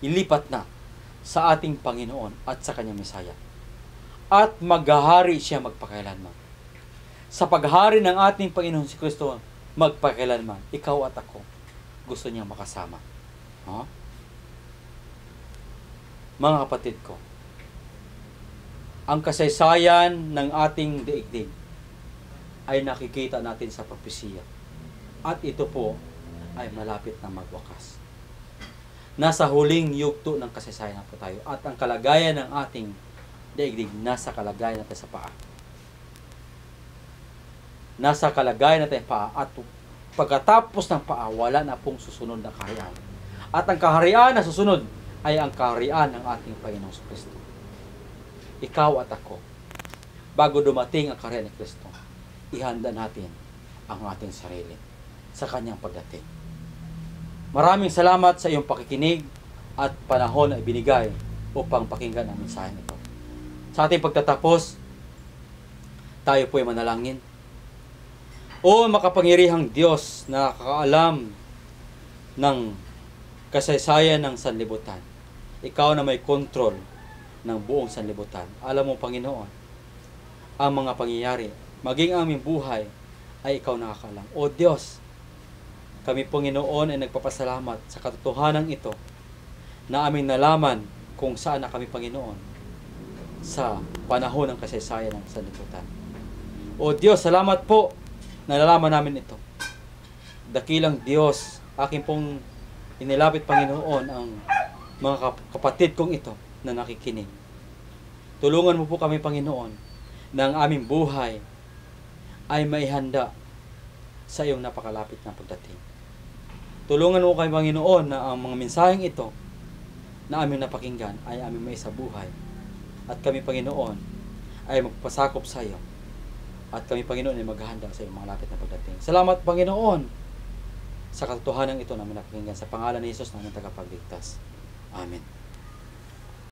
ilipat na sa ating Panginoon at sa kanyang Misaya. At maghahari siya magpakailanman. Sa paghari ng ating Panginoon si Kristo magpakailanman, ikaw at ako, gusto niyang makasama. Mga kapatid ko, ang kasaysayan ng ating daigdig ay nakikita natin sa propesiya. At ito po ay malapit na magwakas. Nasa huling yugto ng kasaysayan na po tayo. At ang kalagayan ng ating daigdig, nasa kalagayan natin sa paa. Nasa kalagayan natin sa paa. At pagkatapos ng paa, wala na pong susunod na kaharian. At ang kaharian na susunod ay ang kaharian ng ating Panginoong Kristo. Ikaw at ako, bago dumating ang kaharian ni Kristo, ihanda natin ang ating sarili sa kanyang pagdating. Maraming salamat sa iyong pakikinig at panahon na ibinigay upang pakinggan ang mensahe nito. Sa ating pagtatapos, tayo po ay manalangin. O makapangyarihang Diyos na nakakaalam ng kasaysayan ng sanlibutan, ikaw na may kontrol ng buong sanlibutan. Alam mo, Panginoon, ang mga pangyayari, maging aming buhay, ay ikaw nakakaalam. O Diyos, kami, Panginoon, ay nagpapasalamat sa katotohanan ito na aming nalaman kung saan na kami, Panginoon, sa panahon ng kasaysayan ng sanlibutan. O Diyos, salamat po na nalaman namin ito. Dakilang Diyos, aking pong inilapit, Panginoon, ang mga kapatid kong ito na nakikinig. Tulungan mo po kami, Panginoon, na ang aming buhay ay maihanda sa iyong napakalapit na pagdating. Tulungan mo kami, Panginoon, na ang mga mensaheng ito na aming napakinggan ay aming maisabuhay. At kami, Panginoon, ay magpasakop sa iyo At kami, Panginoon, ay maghahanda sa iyong mga lapit na pagdating. Salamat, Panginoon, sa katotohanan ito namin napakinggan. Sa pangalan ni Jesus namin tagapagligtas. Amen.